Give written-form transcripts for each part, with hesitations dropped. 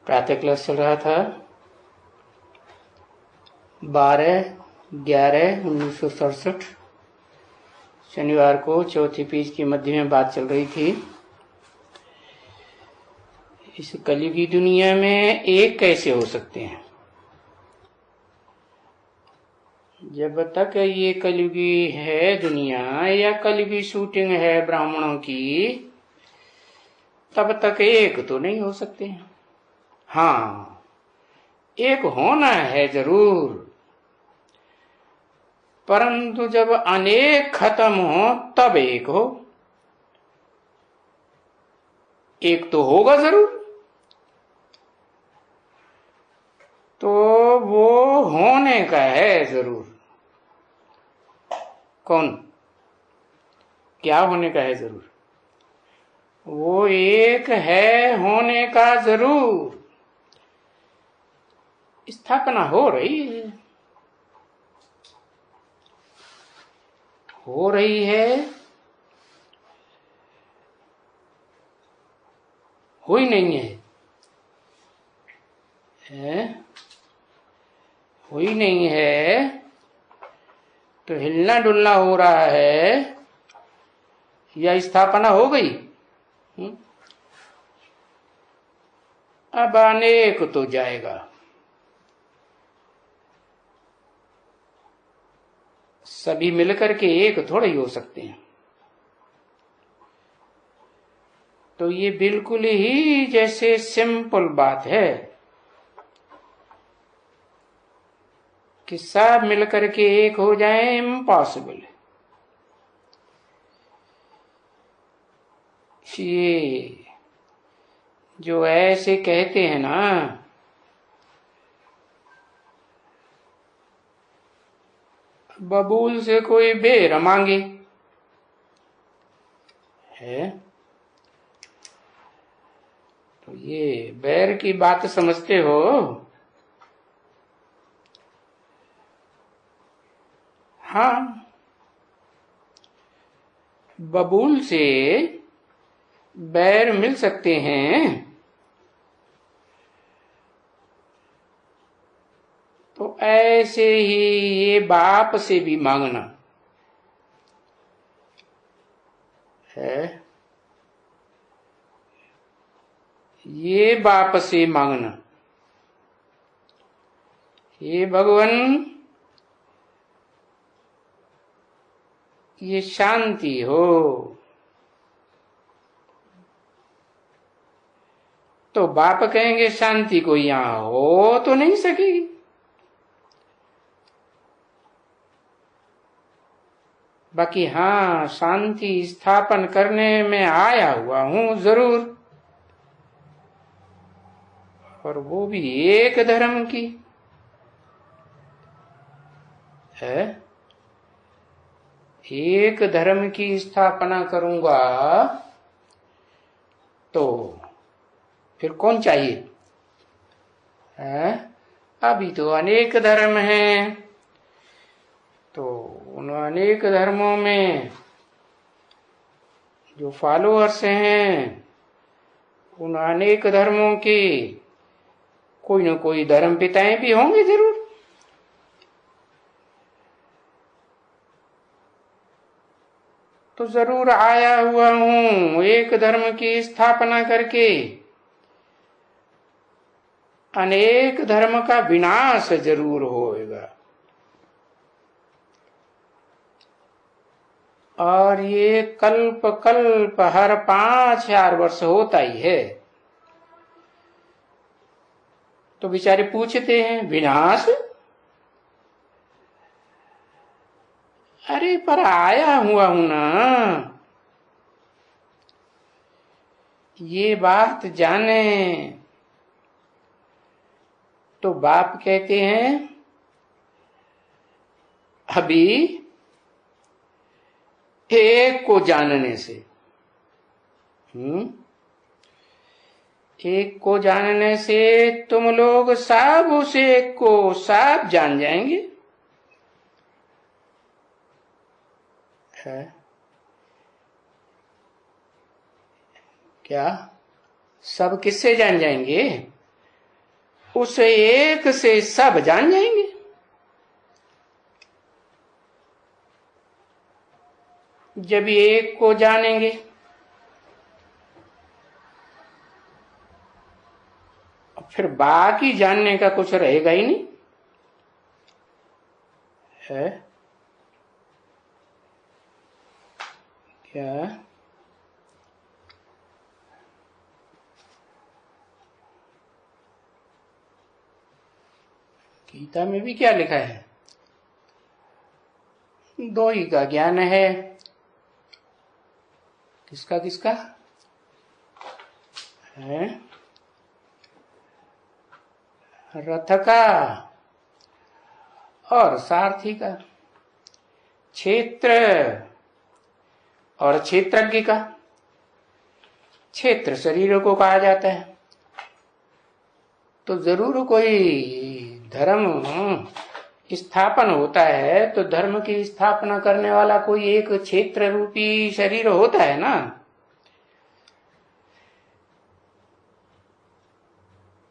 प्रातः क्लास चल रहा था 12/11/1967। शनिवार को चौथी पेज की मध्य में बात चल रही थी। इस कलयुगी दुनिया में एक कैसे हो सकते हैं? जब तक ये कलयुगी है दुनिया या कलयुगी शूटिंग है ब्राह्मणों की, तब तक एक तो नहीं हो सकते हैं। हाँ, एक होना है जरूर, परंतु जब अनेक खत्म हो तब एक हो। एक तो होगा जरूर, तो वो होने का है जरूर। कौन? क्या होने का है जरूर? वो एक है होने का जरूर। स्थापना हो रही है, हो रही है, हो ही नहीं है, हो ही नहीं है, तो हिलना डुलना हो रहा है या स्थापना हो गई? अब अनेक तो जाएगा। सभी मिलकर के एक थोड़ा ही हो सकते हैं। तो ये बिल्कुल ही जैसे सिंपल बात है कि सब मिलकर के एक हो जाए, इम्पॉसिबल है। ये जो ऐसे कहते हैं ना, बबूल से कोई बेर मांगे है, तो ये बैर की बात समझते हो? हाँ, बबूल से बैर मिल सकते हैं, तो ऐसे ही ये बाप से भी मांगना है, ये बाप से मांगना, ये भगवान ये शांति हो, तो बाप कहेंगे शांति को यहां हो तो नहीं सकेगी। बाकी हाँ, शांति स्थापन करने में आया हुआ हूं जरूर, और वो भी एक धर्म की है। एक धर्म की स्थापना करूंगा तो फिर कौन चाहिए? है? अभी तो अनेक धर्म हैं, तो उन अनेक धर्मों में जो फॉलोअर्स हैं, उन अनेक धर्मों के कोई न कोई धर्म पिताएं भी होंगे जरूर। तो जरूर आया हुआ हूं एक धर्म की स्थापना करके अनेक धर्म का विनाश जरूर होएगा। और ये कल्प कल्प हर 5,000 वर्ष होता ही है। तो बेचारे पूछते हैं विनाश? अरे पर आया हुआ हूं ना, ये बात जाने। तो बाप कहते हैं अभी एक को जानने से, एक को जानने से तुम लोग सब उस एक को सब जान जाएंगे। है क्या? सब किससे जान जाएंगे? उस एक से सब जान जाएंगे। जब एक को जानेंगे फिर बाकी जानने का कुछ रहेगा ही नहीं है। क्या गीता में भी क्या लिखा है? दो ही का ज्ञान है। किसका किसका है? रथ का और सारथी का, क्षेत्र और क्षेत्रज्ञ का। क्षेत्र शरीर को कहा जाता है। तो जरूर कोई धर्म स्थापन होता है तो धर्म की स्थापना करने वाला कोई एक क्षेत्र रूपी शरीर होता है ना।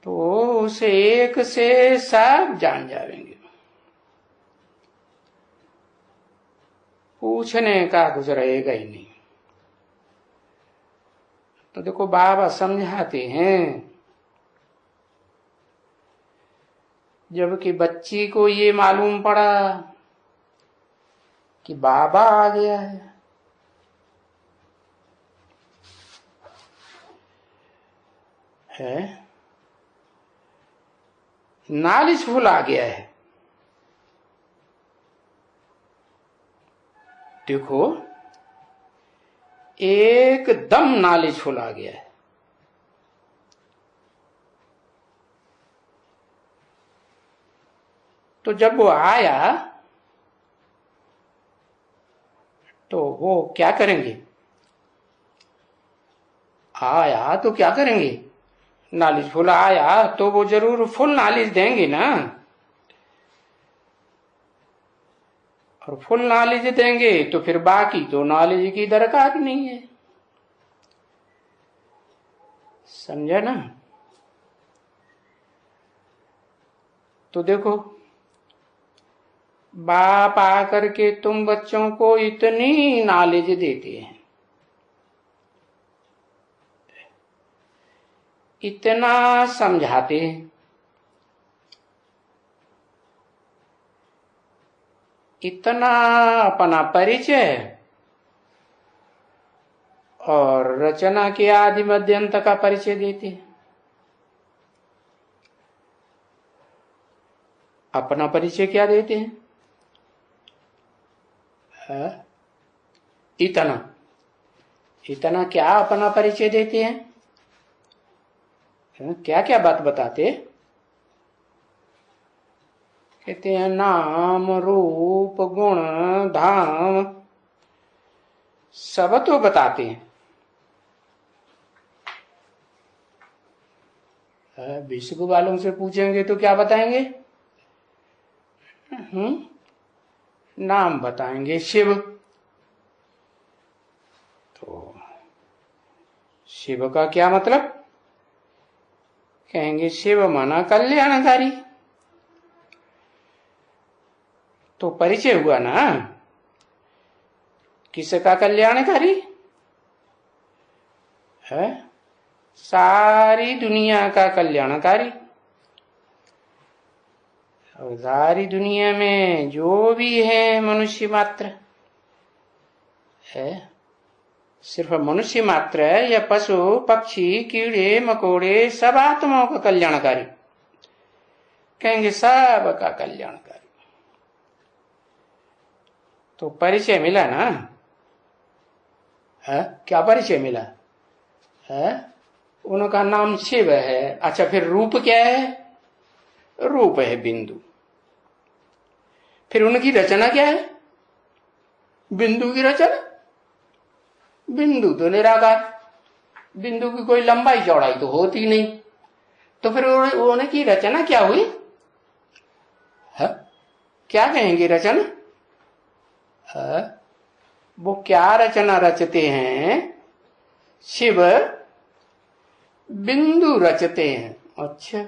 तो उस एक से सब जान जाएंगे। पूछने का कुछ रहेगा ही नहीं। तो देखो बाबा समझाते हैं, जबकि बच्ची को ये मालूम पड़ा कि बाबा आ गया है, नालिश फुल आ गया है। देखो एकदम नालिश फुल आ गया है। तो जब वो आया तो वो क्या करेंगे? आया तो क्या करेंगे? नालिश फुल आया तो वो जरूर फुल नालिश देंगे ना। और फुल नालिश देंगे तो फिर बाकी तो नालिश की दरकार नहीं है। समझा ना? तो देखो बाप आकर के तुम बच्चों को इतनी नॉलेज देते हैं, इतना समझाते हैं, इतना अपना परिचय और रचना के आदि मध्यंत का परिचय देते हैं। अपना परिचय क्या देते हैं? इतना इतना क्या अपना परिचय देते हैं? क्या क्या बात बताते? कहते हैं नाम रूप गुण धाम सब तो बताते हैं। विश्व वालों से पूछेंगे तो क्या बताएंगे? नाम बताएंगे शिव। तो शिव का क्या मतलब? कहेंगे शिव माना कल्याणकारी। तो परिचय हुआ ना, किसका कल्याणकारी है? सारी दुनिया का कल्याणकारी। और सारी दुनिया में जो भी है मनुष्य मात्र है, सिर्फ मनुष्य मात्र है या पशु पक्षी कीड़े मकोड़े सब आत्माओं का कल्याणकारी। कहेंगे सब का कल्याणकारी। तो परिचय मिला ना है? क्या परिचय मिला है? उनका नाम शिव है। अच्छा फिर रूप क्या है? रूप है बिंदु। फिर उनकी रचना क्या है? बिंदु की रचना। बिंदु तो निराकार, बिंदु की कोई लंबाई चौड़ाई तो होती नहीं। तो फिर उनकी रचना क्या हुई है? क्या कहेंगे रचना? वो क्या रचना रचते हैं? शिव बिंदु रचते हैं। अच्छा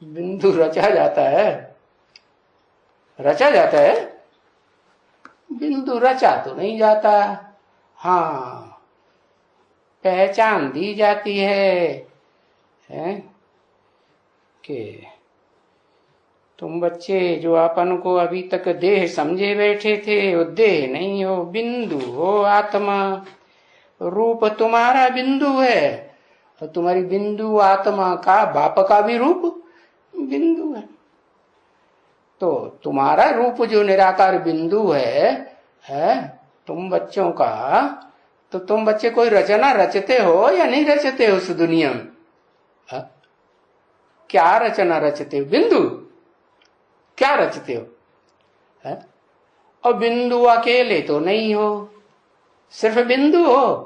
बिंदु रचा जाता है? रचा जाता है? बिंदु रचा तो नहीं जाता। हाँ, पहचान दी जाती है कि तुम बच्चे जो अपन को अभी तक देह समझे बैठे थे, वो देह नहीं हो, बिंदु हो, आत्मा। रूप तुम्हारा बिंदु है, और तुम्हारी बिंदु आत्मा का बाप का भी रूप बिंदु है। तो तुम्हारा रूप जो निराकार बिंदु है तुम बच्चों का, तो तुम बच्चे कोई रचना रचते हो या नहीं रचते हो उस दुनिया में? है? क्या रचना रचते हो? बिंदु क्या रचते हो? है? और बिंदु अकेले तो नहीं हो, सिर्फ बिंदु हो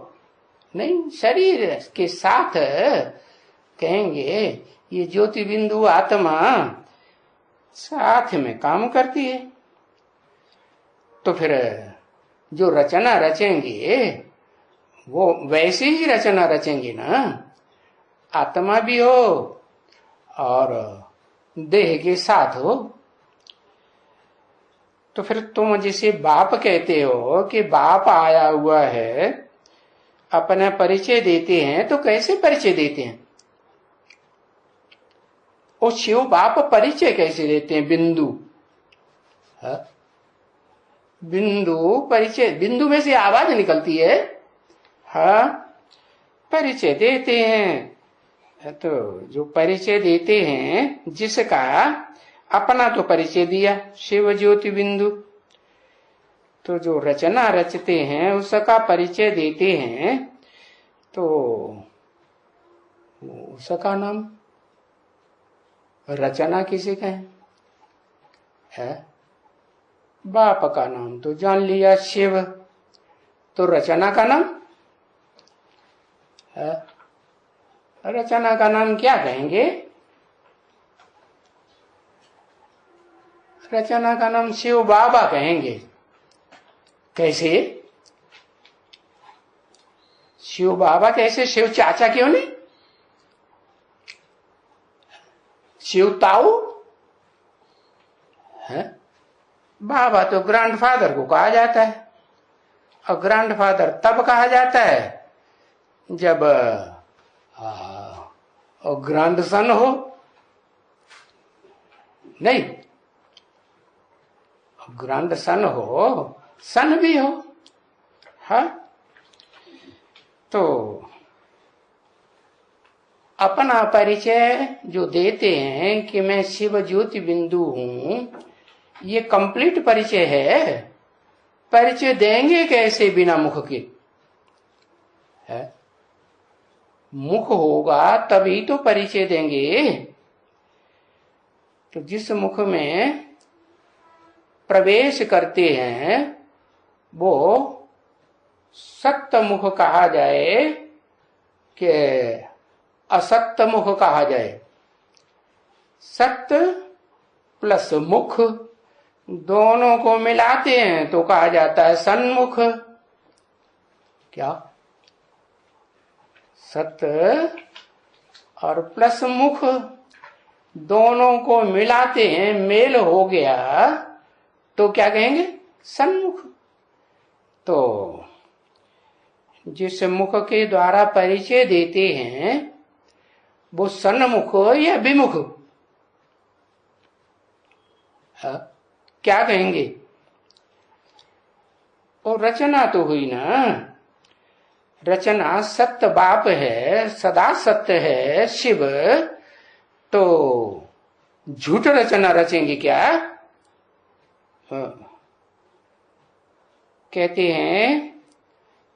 नहीं, शरीर के साथ कहेंगे ये ज्योति बिंदु आत्मा साथ में काम करती है। तो फिर जो रचना रचेंगे वो वैसे ही रचना रचेंगे ना, आत्मा भी हो और देह के साथ हो। तो फिर तुम जिसे बाप कहते हो कि बाप आया हुआ है, अपना परिचय देते हैं, तो कैसे परिचय देते हैं? वो शिव बाप परिचय कैसे देते हैं? बिंदु है? बिंदु परिचय, बिंदु में से आवाज निकलती है, हाँ, परिचय देते हैं। तो जो परिचय देते हैं, जिसका अपना तो परिचय दिया शिव ज्योति बिंदु, तो जो रचना रचते हैं उसका परिचय देते हैं, तो उसका नाम रचना किसे कहें? है बाप का नाम तो जान लिया शिव, तो रचना का नाम है? रचना का नाम क्या कहेंगे? रचना का नाम शिव बाबा कहेंगे। कैसे शिव बाबा? कैसे शिव चाचा क्यों नहीं? शिव ताऊ है? बाबा तो ग्रैंडफादर को कहा जाता है, और ग्रैंडफादर तब कहा जाता है जब ग्रैंडसन हो, नहीं, ग्रैंडसन हो, सन भी हो। हाँ, तो अपना परिचय जो देते हैं कि मैं शिव ज्योति बिंदु हूं, ये कंप्लीट परिचय है। परिचय देंगे कैसे बिना मुख के? है? मुख होगा तभी तो परिचय देंगे। तो जिस मुख में प्रवेश करते हैं वो सत्य मुख कहा जाए कि असत्य मुख कहा जाए? सत्य प्लस मुख दोनों को मिलाते हैं तो कहा जाता है सन्मुख। क्या? सत्य और प्लस मुख दोनों को मिलाते हैं, मेल हो गया तो क्या कहेंगे? सन्मुख। तो जिस मुख के द्वारा परिचय देते हैं वो सन्मुख या विमुख? क्या कहेंगे? और रचना तो हुई ना, रचना सत्य बाप है, सदा सत्य है शिव, तो झूठ रचना रचेंगे क्या? कहते हैं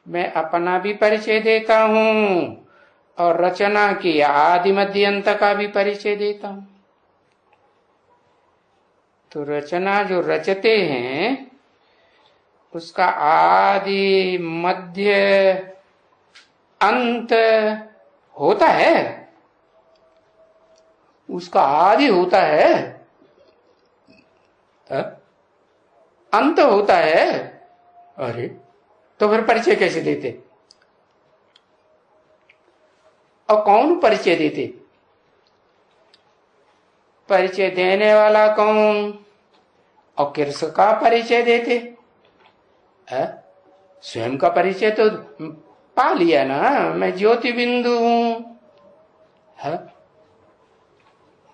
मैं अपना भी परिचय देता हूं और रचना की आदि मध्य अंत का भी परिचय देता हूं। तो रचना जो रचते हैं उसका आदि मध्य अंत होता है, उसका आदि होता है, अंत होता है। अरे तो फिर परिचय कैसे देते? और कौन परिचय देते? परिचय देने वाला कौन और किसका परिचय देते? स्वयं का परिचय तो पा लिया ना, मैं ज्योति बिंदु हूं,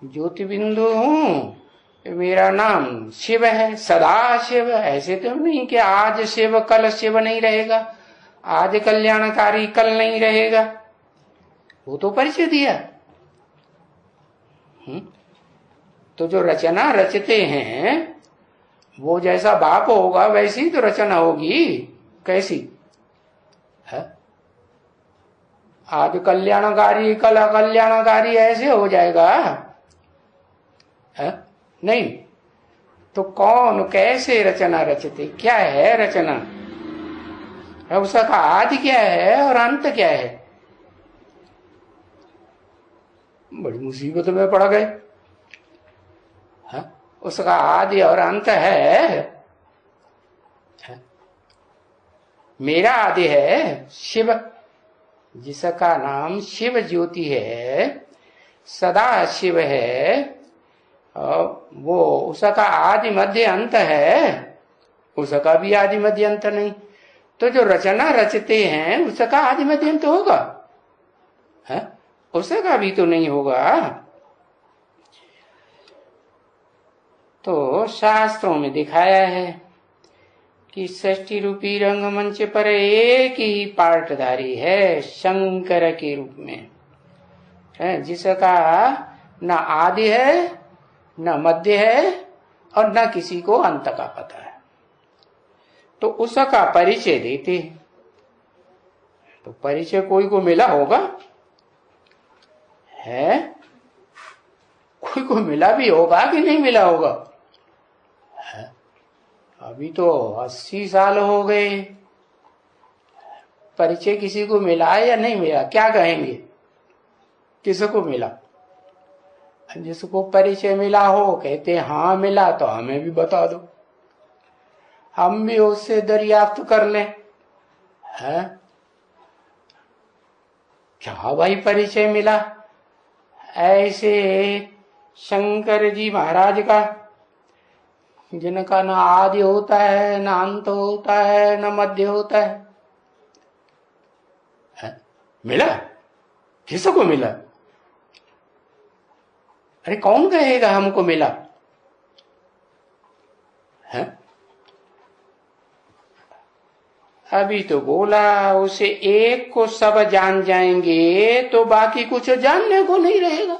ज्योति बिंदु हूं, मेरा नाम शिव है, सदा शिव। ऐसे तो नहीं कि आज शिव कल शिव नहीं रहेगा, आज कल्याणकारी कल नहीं रहेगा, वो तो परिचय दिया। तो जो रचना रचते हैं वो जैसा बाप होगा वैसी तो रचना होगी। कैसी है? आज कल्याणकारी कल अकल्याणकारी ऐसे हो जाएगा है? नहीं तो कौन कैसे रचना रचते? क्या है रचना? उसका आदि क्या है और अंत क्या है? बड़ी मुसीबत में पड़ गए। उसका आदि और अंत है? मेरा आदि है शिव, जिसका नाम शिव ज्योति है, सदा शिव है, वो उसका आदि मध्य अंत है, उसका भी आदि मध्य अंत नहीं। तो जो रचना रचते हैं उसका आदि मध्य अंत होगा है? उसका भी तो नहीं होगा। तो शास्त्रों में दिखाया है कि सृष्टि रूपी रंगमंच पर एक ही पार्टधारी है शंकर के रूप में है, जिसका न आदि है न मध्य है और न किसी को अंत का पता है। तो उसका परिचय देते। तो परिचय कोई को मिला होगा है? कोई को मिला भी होगा कि नहीं मिला होगा है? अभी तो 80 साल हो गए, परिचय किसी को मिला है या नहीं मिला? क्या कहेंगे? किसको मिला? जिसको परिचय मिला हो कहते हाँ मिला, तो हमें भी बता दो, हम भी उससे दरियाफ्त कर लें है? क्या भाई परिचय मिला? ऐसे शंकर जी महाराज का, जिनका न आदि होता है न अंत होता है न मध्य होता है? मिला? किसको मिला? अरे कौन कहेगा हमको मिला है? अभी तो बोला उसे एक को सब जान जाएंगे तो बाकी कुछ जानने को नहीं रहेगा।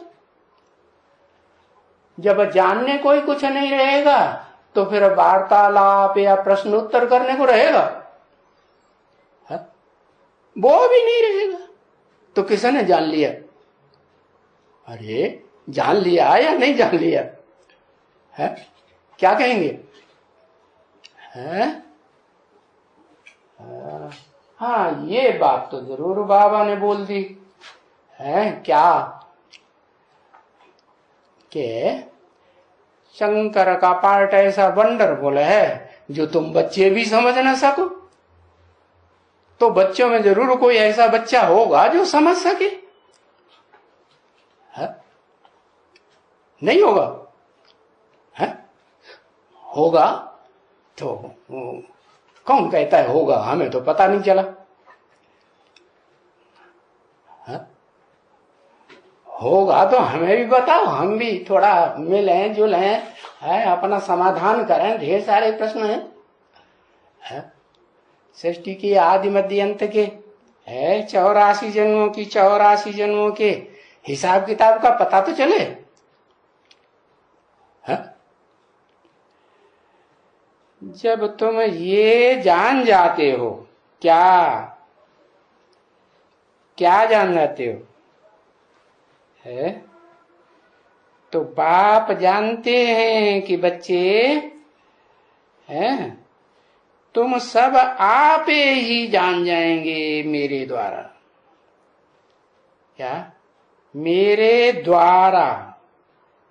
जब जानने को ही कुछ नहीं रहेगा तो फिर वार्तालाप या प्रश्न उत्तर करने को रहेगा है? वो भी नहीं रहेगा। तो किसने जान लिया? अरे जान लिया या नहीं जान लिया है? क्या कहेंगे है? हाँ ये बात तो जरूर बाबा ने बोल दी है। क्या कि शंकर का पार्ट ऐसा वंडरफुल है जो तुम बच्चे भी समझ ना सको। तो बच्चों में जरूर कोई ऐसा बच्चा होगा जो समझ सके है? नहीं होगा है? होगा तो कौन कहता है होगा? हमें तो पता नहीं चला है? होगा तो हमें भी बताओ, हम भी थोड़ा मिलें जुलें है, अपना समाधान करें। ढेर सारे प्रश्न है सृष्टि की आदि मध्य अंत के है, 84 जन्मों की 84 जन्मों के हिसाब किताब का पता तो चले है? जब तुम ये जान जाते हो, क्या क्या जान जाते हो है? तो बाप जानते हैं कि बच्चे हैं तुम सब आपे ही जान जाएंगे मेरे द्वारा। क्या? मेरे द्वारा।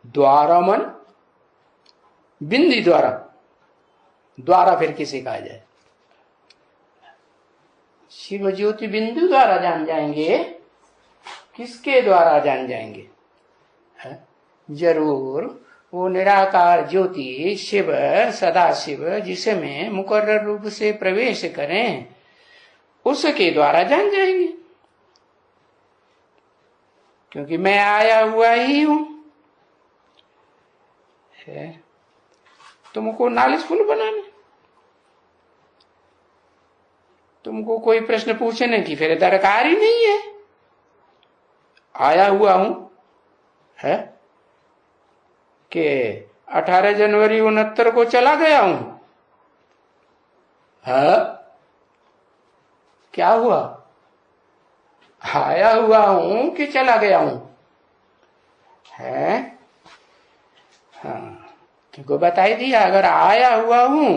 द्वारा मन बिंदी द्वारा, द्वारा फिर किसे कहा जाए? शिव ज्योति बिंदु द्वारा जान जाएंगे। किसके द्वारा जान जाएंगे है? जरूर वो निराकार ज्योति शिव सदाशिव जिसमें मुकर्रर रूप से प्रवेश करें उसके द्वारा जान जाएंगे, क्योंकि मैं आया हुआ ही हूं। तुमको नॉलेजफुल बनाना, तुमको कोई प्रश्न पूछने की फिर दरकार ही नहीं है। आया हुआ हूं है कि 18 जनवरी 69 को चला गया हूं। है क्या हुआ? आया हुआ हूं कि चला गया हूं? है हाँ, तुमको बताई दिया, अगर आया हुआ हूं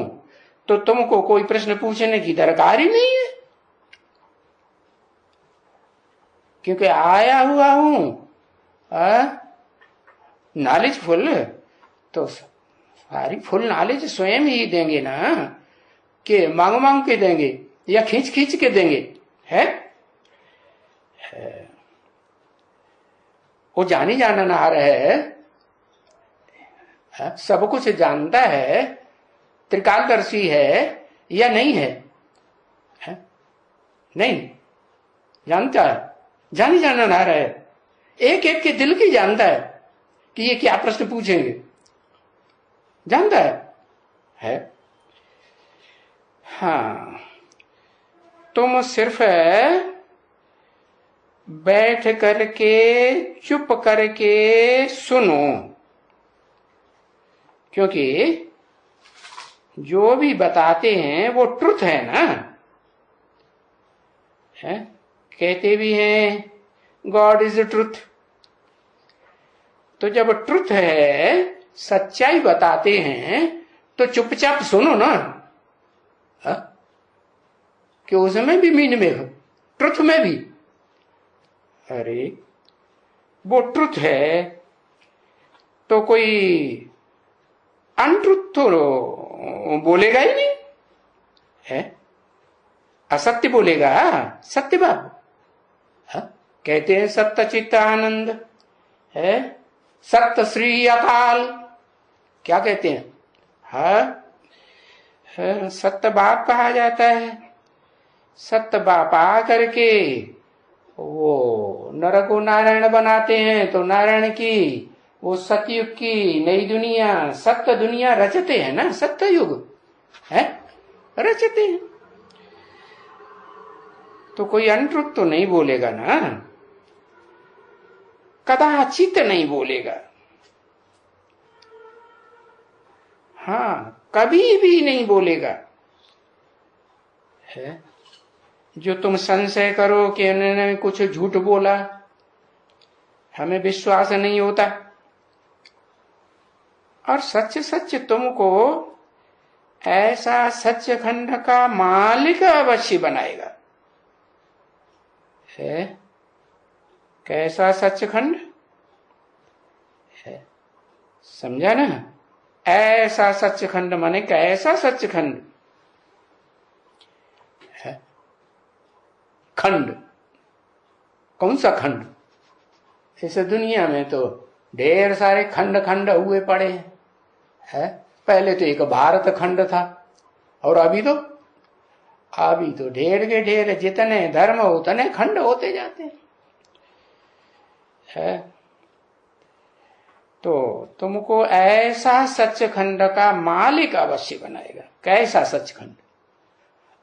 तो तुमको कोई प्रश्न पूछने की दरकार ही नहीं है, क्योंकि आया हुआ हूं। नॉलेज फुल तो सारी फुल नॉलेज स्वयं ही देंगे ना, कि मांग मांग के देंगे या खींच खींच के देंगे। है वो जानी जाननार है, सब कुछ जानता है, त्रिकालदर्शी है या नहीं है? नहीं जानता है, जानी जाननार है, एक एक के दिल की जानता है कि ये क्या प्रश्न पूछेंगे, जानता है? हाँ, तुम सिर्फ बैठ करके चुप करके सुनो, क्योंकि जो भी बताते हैं वो ट्रुथ है ना। है कहते भी हैं गॉड इज ट्रुथ, तो जब ट्रुथ है, सच्चाई बताते हैं, तो चुपचाप सुनो ना। कि उसमें भी मीन में हो, ट्रुथ में भी। अरे वो ट्रुथ है तो कोई अनट्रुथ तो बोलेगा ही नहीं है, असत्य बोलेगा सत्य बाबू। कहते हैं सत्य चित्त आनंद है, सत्य श्री अकाल, क्या कहते हैं? सत्य बाप कहा जाता है। सत्य बाप आ करके वो नर को नारायण बनाते हैं, तो नारायण की वो सतयुग की नई दुनिया, सत्य दुनिया रचते हैं ना, सत्य युग है रचते हैं। तो कोई अनट्रुथ तो नहीं बोलेगा ना, कदाचित नहीं बोलेगा। हाँ, कभी भी नहीं बोलेगा। है जो तुम संशय करो कि उन्होंने कुछ झूठ बोला, हमें विश्वास नहीं होता, और सच सच तुमको ऐसा सचखंड का मालिक अवश्य बनाएगा। है कैसा सचखंड है, समझा ना? ऐसा सचखंड माने कैसा सचखंड है? खंड, कौन सा खंड? इस दुनिया में तो ढेर सारे खंड खंड हुए पड़े हैं। पहले तो एक भारत खंड था, और अभी तो ढेर के ढेर, जितने धर्म उतने खंड होते जाते हैं। तो तुमको ऐसा सचखंड का मालिक अवश्य बनाएगा। कैसा सचखंड?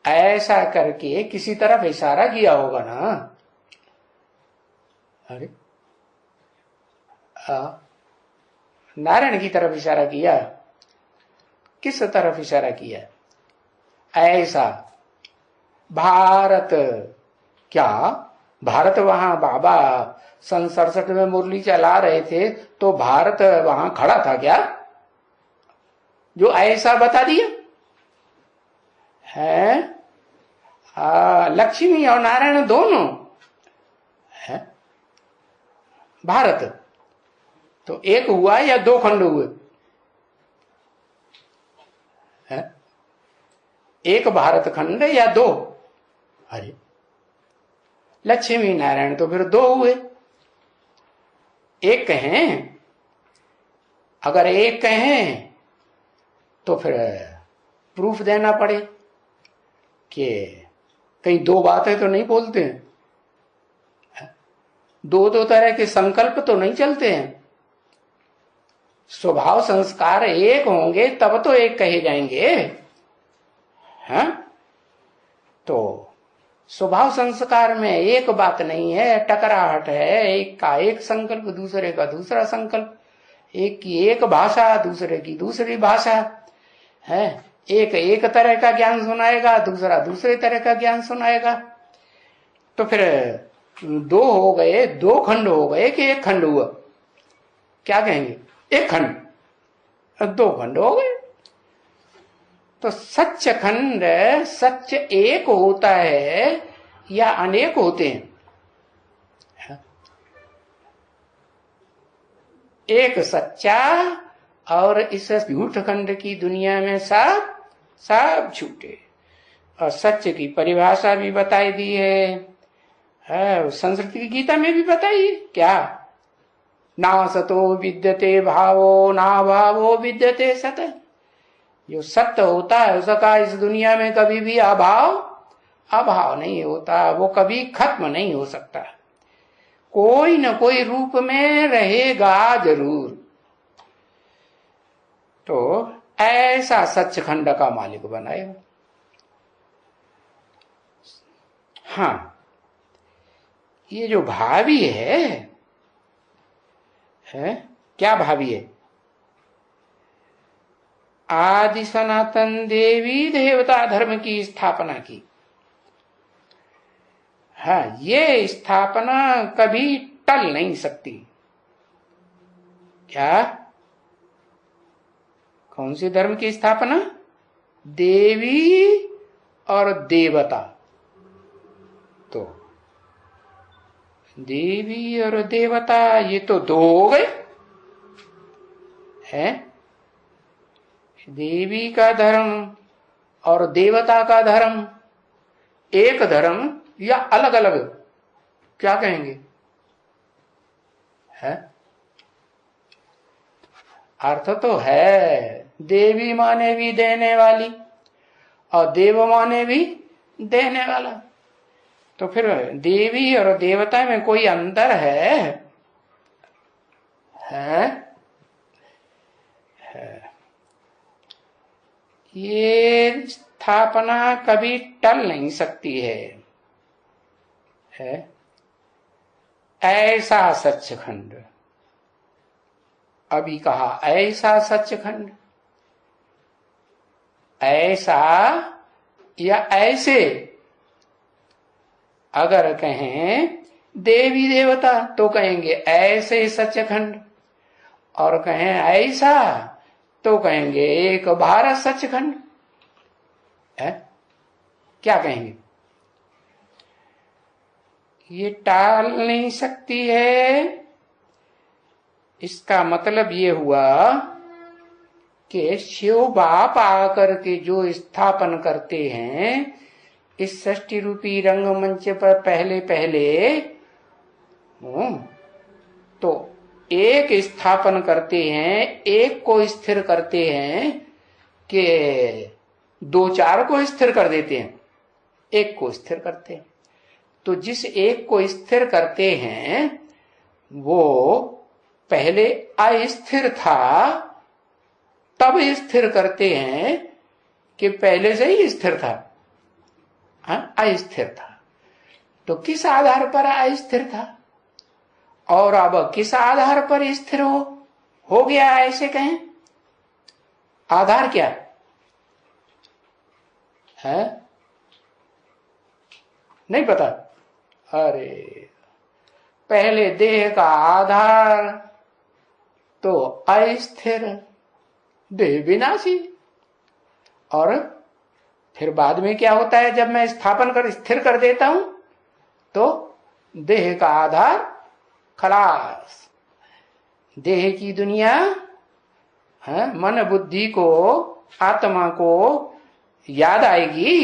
ऐसा करके किसी तरफ इशारा किया होगा ना। अरे नारायण की तरफ इशारा किया, किस तरफ इशारा किया? ऐसा भारत, क्या भारत वहां बाबा सन 67 में मुरली चला रहे थे तो भारत वहां खड़ा था क्या, जो ऐसा बता दिया है? लक्ष्मी और नारायण दोनों है। भारत तो एक हुआ या दो खंड हुए? है एक भारत खंड या दो? अरे लक्ष्मी नारायण तो फिर दो हुए, एक हैं अगर एक कहें तो फिर प्रूफ देना पड़े कि कहीं दो बातें तो नहीं बोलते हैं, दो दो तरह के संकल्प तो नहीं चलते हैं। स्वभाव संस्कार एक होंगे तब तो एक कहे जाएंगे। हाँ, तो स्वभाव संस्कार में एक बात नहीं है, टकराहट है। एक का एक संकल्प, दूसरे का दूसरा संकल्प, एक की एक भाषा, दूसरे की दूसरी भाषा है। एक एक तरह का ज्ञान सुनाएगा, दूसरा दूसरे तरह का ज्ञान सुनाएगा। तो फिर दो हो गए, दो खंड हो गए कि एक खंड हुआ? क्या कहेंगे? एक खंड, दो खंड हो गए। तो सच खंड, सच एक होता है या अनेक होते हैं? एक सच्चा, और इस झूठ खंड की दुनिया में सब सब झूठे। और सत्य की परिभाषा भी बताई दी है, संस्कृत की गीता में भी बताई है। क्या? ना सतो विद्यते भावो, ना भावो विद्यते सत। जो सत्य होता है उसका इस दुनिया में कभी भी अभाव नहीं होता, वो कभी खत्म नहीं हो सकता, कोई न कोई रूप में रहेगा जरूर। तो ऐसा सचखंड का मालिक बनाएगा। हाँ, ये जो भावी है क्या भावी है? आदि सनातन देवी देवता धर्म की स्थापना की। हाँ, ये स्थापना कभी टल नहीं सकती। क्या? कौन सी धर्म की स्थापना? देवी और देवता। तो देवी और देवता ये तो दो हो गए हैं। देवी का धर्म और देवता का धर्म एक धर्म या अलग अलग? क्या कहेंगे? है अर्थ तो है, देवी माने भी देने वाली और देव माने भी देने वाला। तो फिर देवी और देवता में कोई अंतर है? ये स्थापना कभी टल नहीं सकती है। ऐसा सचखंड, अभी कहा ऐसा सचखंड, ऐसा या ऐसे। अगर कहें देवी देवता तो कहेंगे ऐसे सचखंड, और कहें ऐसा तो कहेंगे एक भारत सचखंड। क्या कहेंगे? ये टाल नहीं सकती है। इसका मतलब ये हुआ कि शिव बाप आकर के जो स्थापन करते हैं इस सृष्टि रूपी रंगमंच पर पहले पहले, तो एक स्थापन करते हैं, एक को स्थिर करते हैं कि दो चार को स्थिर कर देते हैं, एक को स्थिर करते हैं। तो जिस एक को स्थिर करते हैं वो पहले अस्थिर था, तब स्थिर करते हैं कि पहले से ही स्थिर था? अस्थिर था। तो किस आधार पर अस्थिर था और अब किस आधार पर स्थिर हो गया, ऐसे कहें? आधार क्या है? नहीं पता? अरे, पहले देह का आधार तो अस्थिर, देह विनाशी, और फिर बाद में क्या होता है? जब मैं स्थापन कर स्थिर कर देता हूं तो देह का आधार खलास। देह की दुनिया मन बुद्धि को, आत्मा को याद आएगी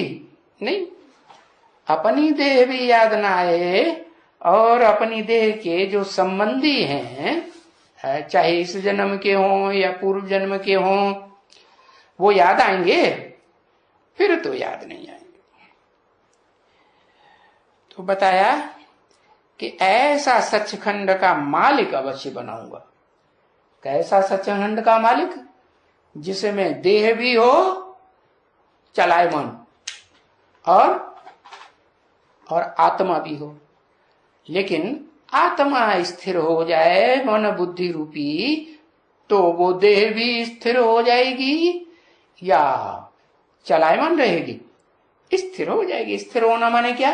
नहीं। अपनी देह भी याद ना आए और अपनी देह के जो संबंधी हैं चाहे इस जन्म के हों या पूर्व जन्म के हों, वो याद आएंगे? फिर तो याद नहीं आएंगे। तो बताया कि ऐसा सचखंड का मालिक अवश्य बनाऊंगा। कैसा सचखंड का मालिक? जिसमें देह भी हो, चलायमान, और आत्मा भी हो। लेकिन आत्मा स्थिर हो जाए मन बुद्धि रूपी, तो वो देह भी स्थिर हो जाएगी या चलायमान रहेगी? स्थिर हो जाएगी। स्थिर होना माने क्या?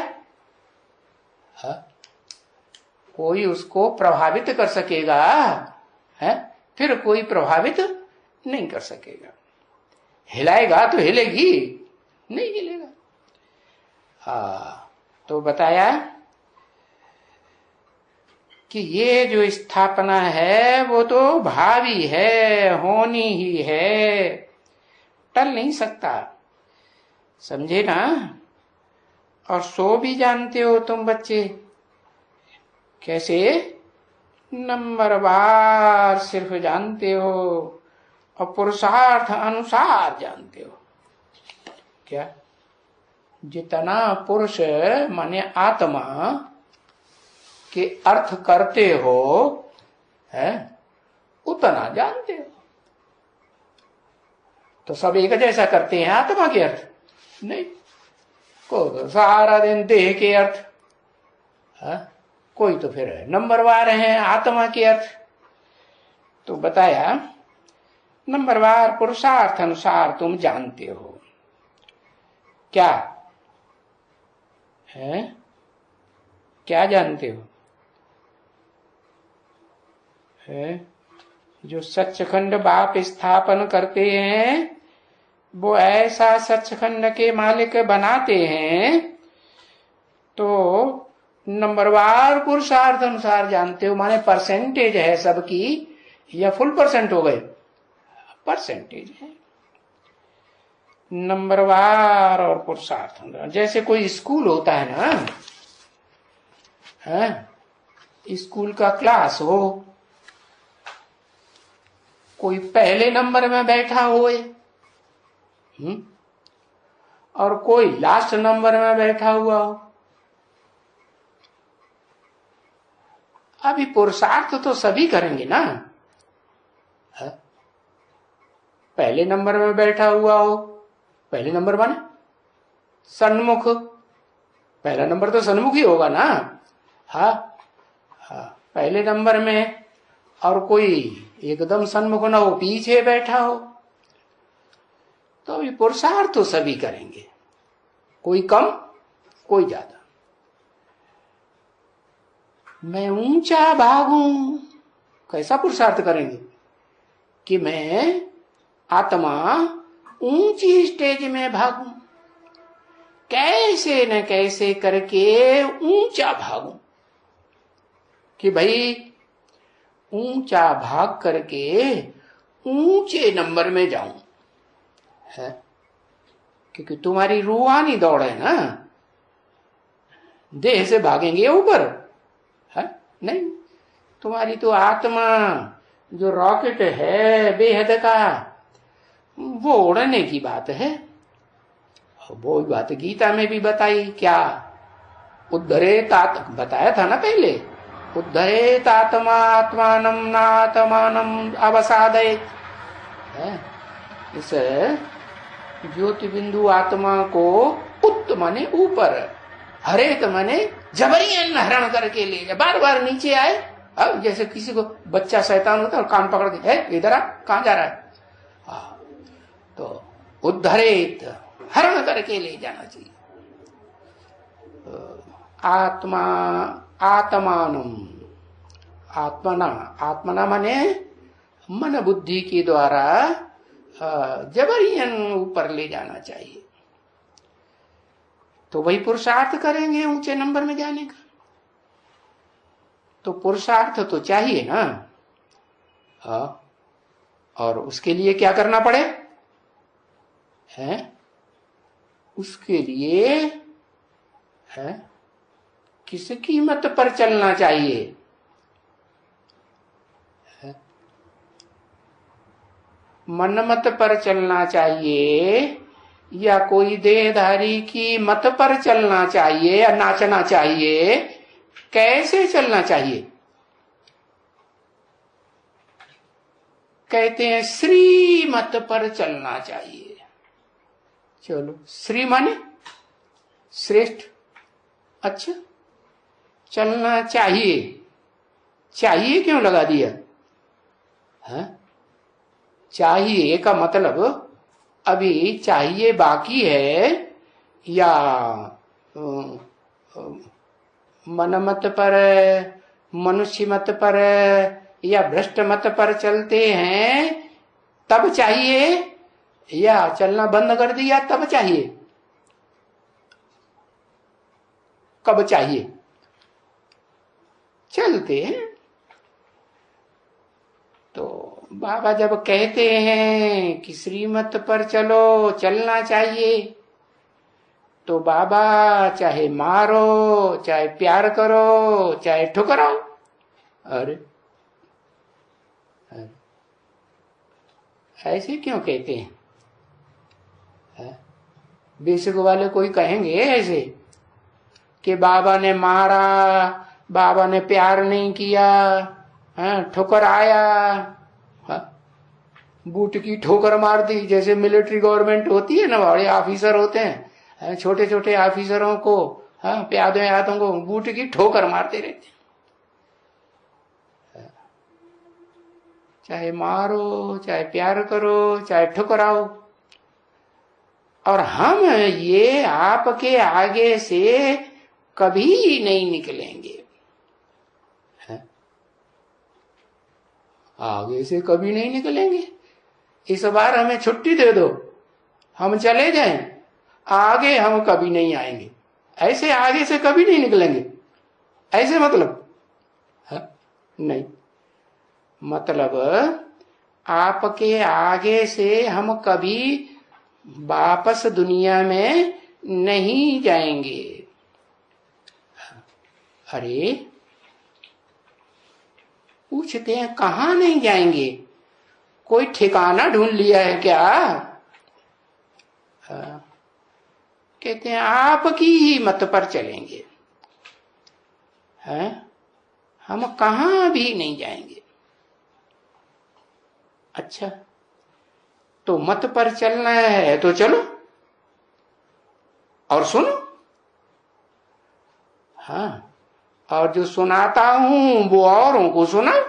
कोई उसको प्रभावित कर सकेगा है, फिर कोई प्रभावित नहीं कर सकेगा। हिलाएगा तो हिलेगी, नहीं हिलेगा। तो बताया कि ये जो स्थापना है वो तो भावी है, होनी ही है, टल नहीं सकता। समझे ना? और सो भी जानते हो तुम बच्चे। कैसे? नंबरवार सिर्फ जानते हो और पुरुषार्थ अनुसार जानते हो। क्या? जितना पुरुष माने आत्मा के अर्थ करते हो है, उतना जानते हो। तो सब एक जैसा करते हैं आत्मा के अर्थ? नहीं। को सारा दिन देह के अर्थ है, कोई तो फिर नंबरवार है आत्मा के अर्थ। तो बताया नंबरवार पुरुषार्थ अनुसार तुम जानते हो। क्या है? क्या जानते हो? है जो सचखंड बाप स्थापन करते हैं, वो ऐसा सचखंड के मालिक बनाते हैं। तो नंबरवार पुरुषार्थ अनुसार जानते हो माने परसेंटेज है सबकी, या फुल परसेंट हो गए? परसेंटेज है। नंबरवार और पुरुषार्थ। जैसे कोई स्कूल होता है ना, है स्कूल का क्लास हो, कोई पहले नंबर में बैठा होए और कोई लास्ट नंबर में बैठा हुआ हो। अभी पुरुषार्थ तो सभी करेंगे ना। है? पहले नंबर में बैठा हुआ हो, पहले नंबर माने सन्मुख, पहला नंबर तो सन्मुख ही होगा ना। हाँ, पहले नंबर में, और कोई एकदम सन्मुख ना हो, पीछे बैठा हो, तो अभी पुरुषार्थ तो सभी करेंगे, कोई कम कोई ज्यादा। मैं ऊंचा भागूं, कैसा पुरुषार्थ करेंगे कि मैं आत्मा ऊंची स्टेज में भागूं, कैसे न कैसे करके ऊंचा भागूं, कि भाई ऊंचा भाग करके ऊंचे नंबर में जाऊं। है क्योंकि तुम्हारी रूहानी दौड़ है ना, देह से भागेंगे ऊपर है नहीं। तुम्हारी तो आत्मा जो रॉकेट है बेहद का, वो उड़ने की बात है। वो बात गीता में भी बताई, क्या उद्धरेत बताया था ना पहले, उद्धरेत आत्मा आत्मानम नात्मानम अवसादयेत। इस ज्योति बिंदु आत्मा को उत माने ऊपर, हरेत माने जबरियन हरण करके ले जा, बार बार नीचे आए। अब जैसे किसी को बच्चा शैतान होता है और कान पकड़ के, है इधर आ, कहां जा रहा है? तो उद्धरेत हरण करके ले जाना चाहिए। आत्मा आत्मानुम, आत्मना, आत्मना माने मन बुद्धि के द्वारा जबरियन ऊपर ले जाना चाहिए। तो वही पुरुषार्थ करेंगे ऊंचे नंबर में जाने का। तो पुरुषार्थ तो चाहिए ना। और उसके लिए क्या करना पड़े? है उसके लिए है किस कीमत पर चलना चाहिए? है? मनमत पर चलना चाहिए या कोई देहधारी की मत पर चलना चाहिए या नाचना चाहिए? कैसे चलना चाहिए? कहते हैं श्रीमत पर चलना चाहिए। चलो, श्री माने श्रेष्ठ। अच्छा, चलना चाहिए, चाहिए क्यों लगा दिया है? चाहिए का मतलब अभी चाहिए बाकी है या मनमत पर, मनुष्य मत पर या भ्रष्ट मत पर चलते हैं तब चाहिए, या चलना बंद कर दिया तब चाहिए? कब चाहिए? चलते हैं तो बाबा जब कहते हैं कि श्रीमत पर चलो, चलना चाहिए, तो बाबा चाहे मारो, चाहे प्यार करो, चाहे ठुकराओ। अरे ऐसे क्यों कहते हैं? बेसिक वाले कोई कहेंगे ऐसे कि बाबा ने मारा, बाबा ने प्यार नहीं किया, ठोकर आया, बूट की ठोकर मार दी। जैसे मिलिट्री गवर्नमेंट होती है ना, बड़े ऑफिसर होते हैं, छोटे छोटे ऑफिसरों को, प्यादों यादों को बूट की ठोकर मारते रहते हैं। चाहे मारो, चाहे प्यार करो, चाहे ठुकराओ। और हम ये आपके आगे से कभी नहीं निकलेंगे, आगे से कभी नहीं निकलेंगे। इस बार हमें छुट्टी दे दो, हम चले जाएं, आगे हम कभी नहीं आएंगे। ऐसे आगे से कभी नहीं निकलेंगे, ऐसे मतलब है? नहीं, मतलब आपके आगे से हम कभी वापस दुनिया में नहीं जाएंगे। अरे पूछते हैं कहाँ नहीं जाएंगे? कोई ठिकाना ढूंढ लिया है क्या? कहते हैं आपकी ही मत पर चलेंगे, हैं? हम कहाँ भी नहीं जाएंगे। अच्छा, तो मत पर चलना है तो चलो और सुनो। हाँ, और जो सुनाता हूं वो औरों को सुनाओ।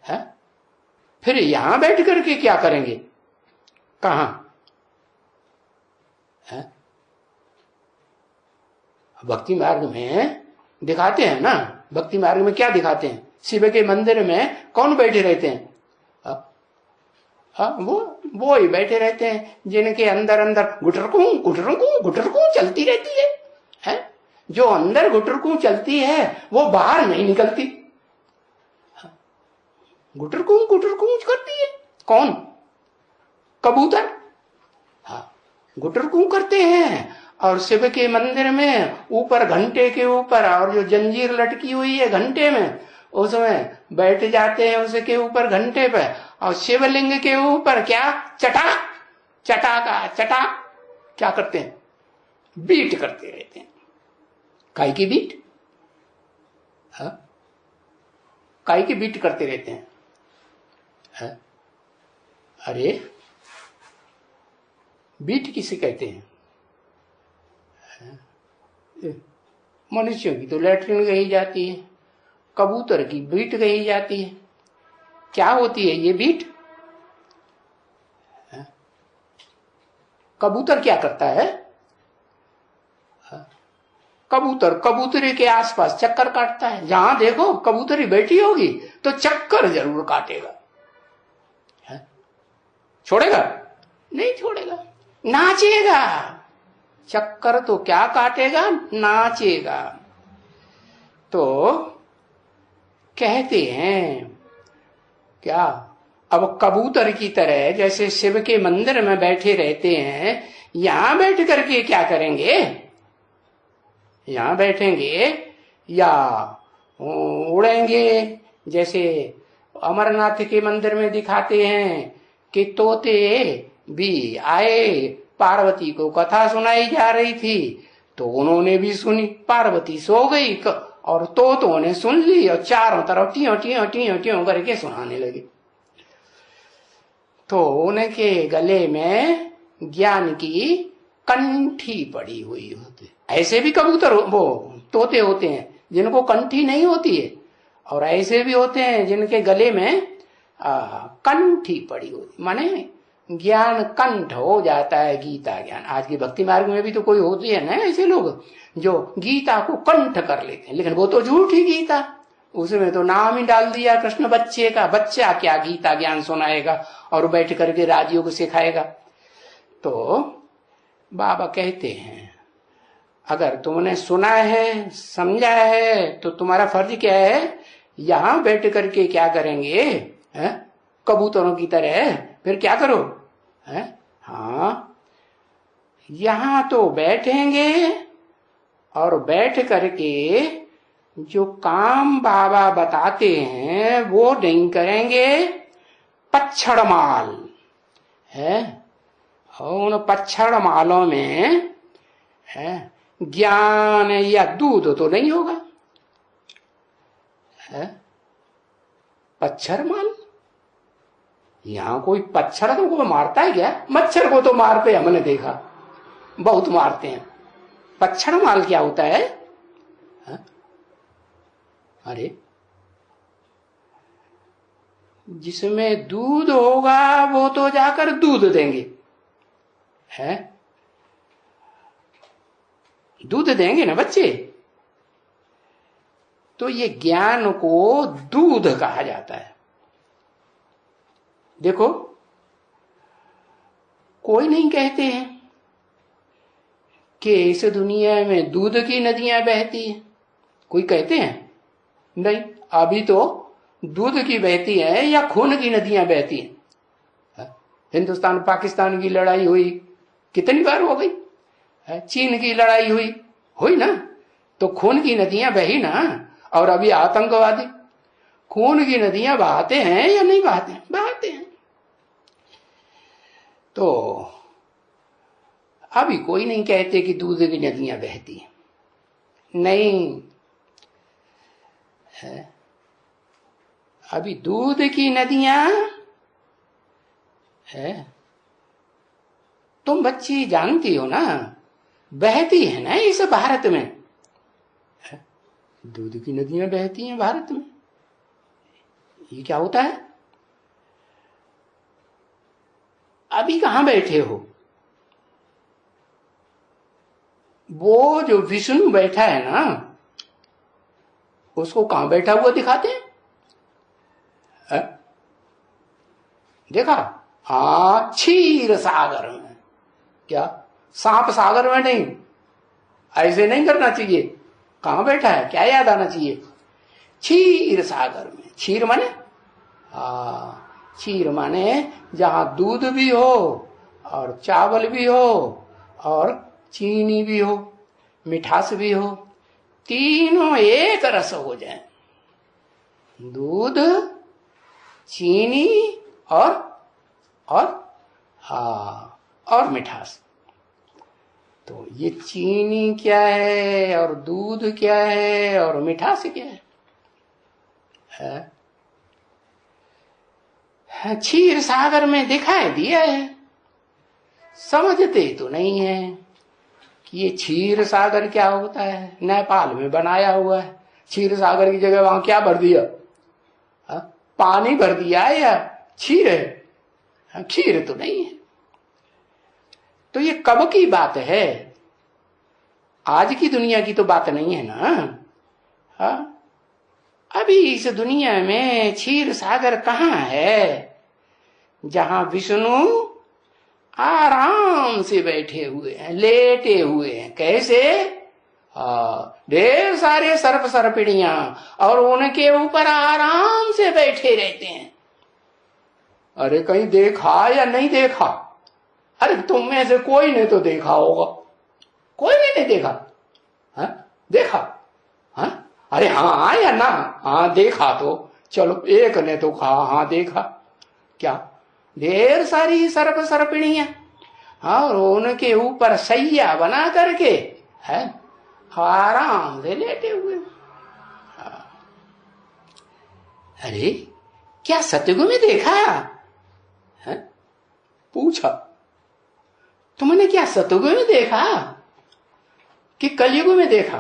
है? फिर यहां बैठ करके क्या करेंगे? कहां? है? भक्ति मार्ग में दिखाते हैं ना, भक्ति मार्ग में क्या दिखाते हैं? शिव के मंदिर में कौन बैठे रहते हैं? वो ही बैठे रहते हैं जिनके अंदर अंदर गुटरकू गुटरकू गुटरकू चलती रहती है? जो अंदर गुटरकू चलती है वो बाहर नहीं निकलती, गुटरकू गुटरकू करती है। कौन? कबूतर। हाँ, गुटरकू करते हैं। और शिव के मंदिर में ऊपर घंटे के ऊपर और जो जंजीर लटकी हुई है घंटे में, उसमें बैठ जाते हैं उसके ऊपर घंटे पे, और शिवलिंग के ऊपर क्या चटा चटा का चटा क्या करते हैं? बीट करते रहते हैं। काय की बीट? हाँ, काय की बीट करते रहते हैं। हाँ? अरे बीट किसे कहते हैं? मनुष्यों की तो लैट्रिन कही जाती है, कबूतर की बीट कही जाती है। क्या होती है ये बीट? कबूतर क्या करता है? कबूतर कबूतरी के आसपास चक्कर काटता है। जहां देखो कबूतरी बैठी होगी तो चक्कर जरूर काटेगा। छोड़ेगा? नहीं छोड़ेगा, नाचेगा। चक्कर तो क्या काटेगा? नाचेगा। तो कहते हैं क्या, अब कबूतर की तरह जैसे शिव के मंदिर में बैठे रहते हैं, यहां बैठ करके क्या करेंगे? यहां बैठेंगे या उड़ेंगे? जैसे अमरनाथ के मंदिर में दिखाते हैं कि तोते भी आए, पार्वती को कथा सुनाई जा रही थी तो उन्होंने भी सुनी, पार्वती सो गई और तोतों ने सुन ली और चारों तरफ टियो टियो टियो टियो करके सुनाने लगे। तो उनके गले में ज्ञान की कंठी पड़ी हुई होती। ऐसे भी कबूतर वो तोते होते हैं जिनको कंठी नहीं होती है, और ऐसे भी होते हैं जिनके गले में कंठी पड़ी होती, माने ज्ञान कंठ हो जाता है, गीता ज्ञान। आज के भक्ति मार्ग में भी तो कोई होते हैं ना ऐसे लोग जो गीता को कंठ कर लेते हैं, लेकिन वो तो झूठी गीता, उसमें तो नाम ही डाल दिया कृष्ण बच्चे का। बच्चा क्या गीता ज्ञान सुनाएगा और बैठ करके राजियों को सिखाएगा। तो बाबा कहते हैं अगर तुमने सुना है, समझा है, तो तुम्हारा फर्ज क्या है, यहां बैठ करके क्या करेंगे, कबूतरों की तरह फिर क्या करो, हाँ यहां तो बैठेंगे और बैठ करके जो काम बाबा बताते हैं वो नहीं करेंगे, पच्छड़ माल है, और उन पच्छड़ मालों में ज्ञान या दूध तो नहीं होगा। पच्छड़ माल, यहां कोई पच्छड़ तो को मारता है क्या? मच्छर को तो मारते हमने देखा, बहुत मारते हैं। पच्छड़ माल क्या होता है? अरे जिसमें दूध होगा वो तो जाकर दूध देंगे, है दूध देंगे ना बच्चे। तो ये ज्ञान को दूध कहा जाता है। देखो कोई नहीं कहते हैं कि इस दुनिया में दूध की नदियां बहती हैं, कोई कहते हैं नहीं, अभी तो दूध की बहती है या खून की नदियां बहती हैं। हिंदुस्तान पाकिस्तान की लड़ाई हुई कितनी बार हो गई, चीन की लड़ाई हुई ना, तो खून की नदियां बही ना। और अभी आतंकवादी खून की नदियां बहाते हैं या नहीं बहाते? बहाते हैं। तो अभी कोई नहीं कहते कि दूध की नदियां बहती हैं, नहीं है। अभी दूध की नदियां है, तुम बच्ची जानती हो ना, बहती है ना इस भारत में, दूध की नदियां बहती हैं भारत में। ये क्या होता है? अभी कहां बैठे हो? वो जो विष्णु बैठा है ना, उसको कहां बैठा हुआ दिखाते हैं? देखा? हाँ, क्षीर सागर में। क्या? सांप सागर में नहीं, ऐसे नहीं करना चाहिए। कहां बैठा है क्या याद आना चाहिए? क्षीर सागर में। क्षीर माने क्षीर माने जहां दूध भी हो और चावल भी हो और चीनी भी हो, मिठास भी हो, तीनों एक रस हो जाए, दूध, चीनी और मिठास। तो ये चीनी क्या है और दूध क्या है और मिठास क्या है? क्षीर सागर में दिखाई दिया है, समझते तो नहीं है कि ये क्षीर सागर क्या होता है। नेपाल में बनाया हुआ है, क्षीर सागर की जगह वहां क्या भर दिया? पानी भर दिया है या क्षीर है? क्षीर तो नहीं है। तो ये कब की बात है? आज की दुनिया की तो बात नहीं है ना। अभी इस दुनिया में क्षीर सागर कहां है जहां विष्णु आराम से बैठे हुए हैं, लेटे हुए हैं। कैसे? ढेर सारे सर्प सर्पिणियां और उनके ऊपर आराम से बैठे रहते हैं। अरे कहीं देखा या नहीं देखा? अरे तुम में से कोई ने तो देखा होगा, कोई ने नहीं देखा? देखा? अरे हाँ या ना? हाँ देखा तो चलो एक ने तो कहा हाँ देखा, क्या ढेर सारी सर्प सर्पिणियां, और उनके ऊपर सैया बना करके है आराम से लेटे हुए। अरे क्या सतयुग में देखा है? पूछा तुमने क्या सतयुग में देखा कि कलयुग में देखा?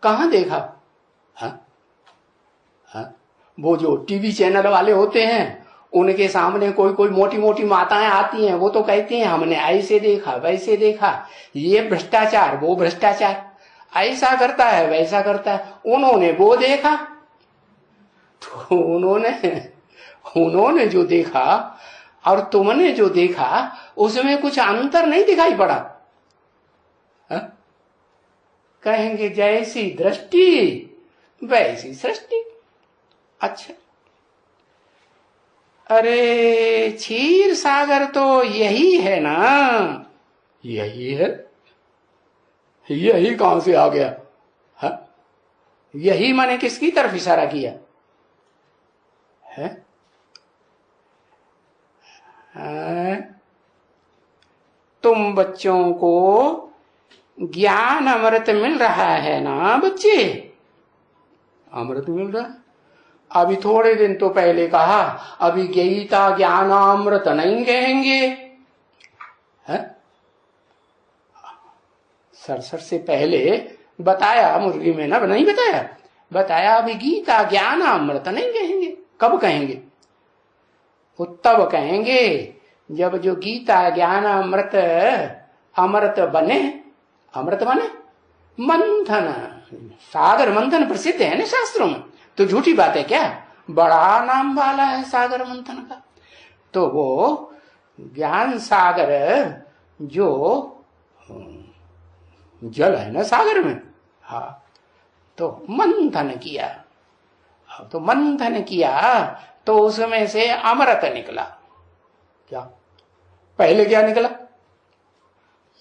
कहां देखा? वो जो टीवी चैनल वाले होते हैं उनके सामने कोई कोई मोटी मोटी माताएं आती हैं, वो तो कहती हैं हमने ऐसे देखा वैसे देखा, ये भ्रष्टाचार वो भ्रष्टाचार, ऐसा करता है वैसा करता है। उन्होंने वो देखा, तो उन्होंने जो देखा और तुमने जो देखा उसमें कुछ अंतर नहीं दिखाई पड़ा। कहेंगे जैसी दृष्टि वैसी सृष्टि। अच्छा, अरे क्षीर सागर तो यही है ना? यही है। यही कहां से आ गया? है? यही माने किसकी तरफ इशारा किया है? तुम बच्चों को ज्ञान अमृत मिल रहा है ना बच्चे? अमृत मिल रहा है। अभी थोड़े दिन तो पहले कहा अभी गीता ज्ञानामृत नहीं कहेंगे, है? सरसर से पहले बताया, मुर्गी में ना नहीं बताया अभी गीता ज्ञानामृत नहीं कहेंगे। कब कहेंगे? वो तब कहेंगे जब जो गीता ज्ञानामृत अमृत बने। अमृत बने मंथन, सागर मंथन प्रसिद्ध है ना शास्त्रों में, तो झूठी बात है क्या? बड़ा नाम वाला है सागर मंथन का। तो वो ज्ञान सागर जो जल है ना सागर में, हाँ, तो मंथन किया, तो मंथन किया तो उसमें से अमृत निकला। क्या पहले क्या निकला?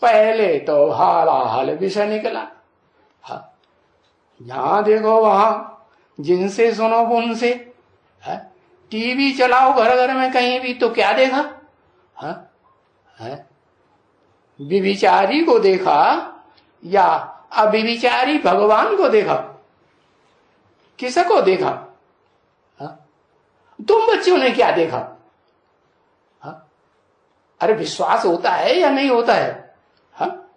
पहले तो हालाहाल विषय निकला। हाँ, जहां देखो वहां जिनसे सुनो उनसे, टीवी चलाओ घर घर में कहीं भी तो क्या देखा? विविचारी को देखा या अविविचारी भगवान को देखा? किसको देखा? तुम बच्चों ने क्या देखा? अरे विश्वास होता है या नहीं होता है?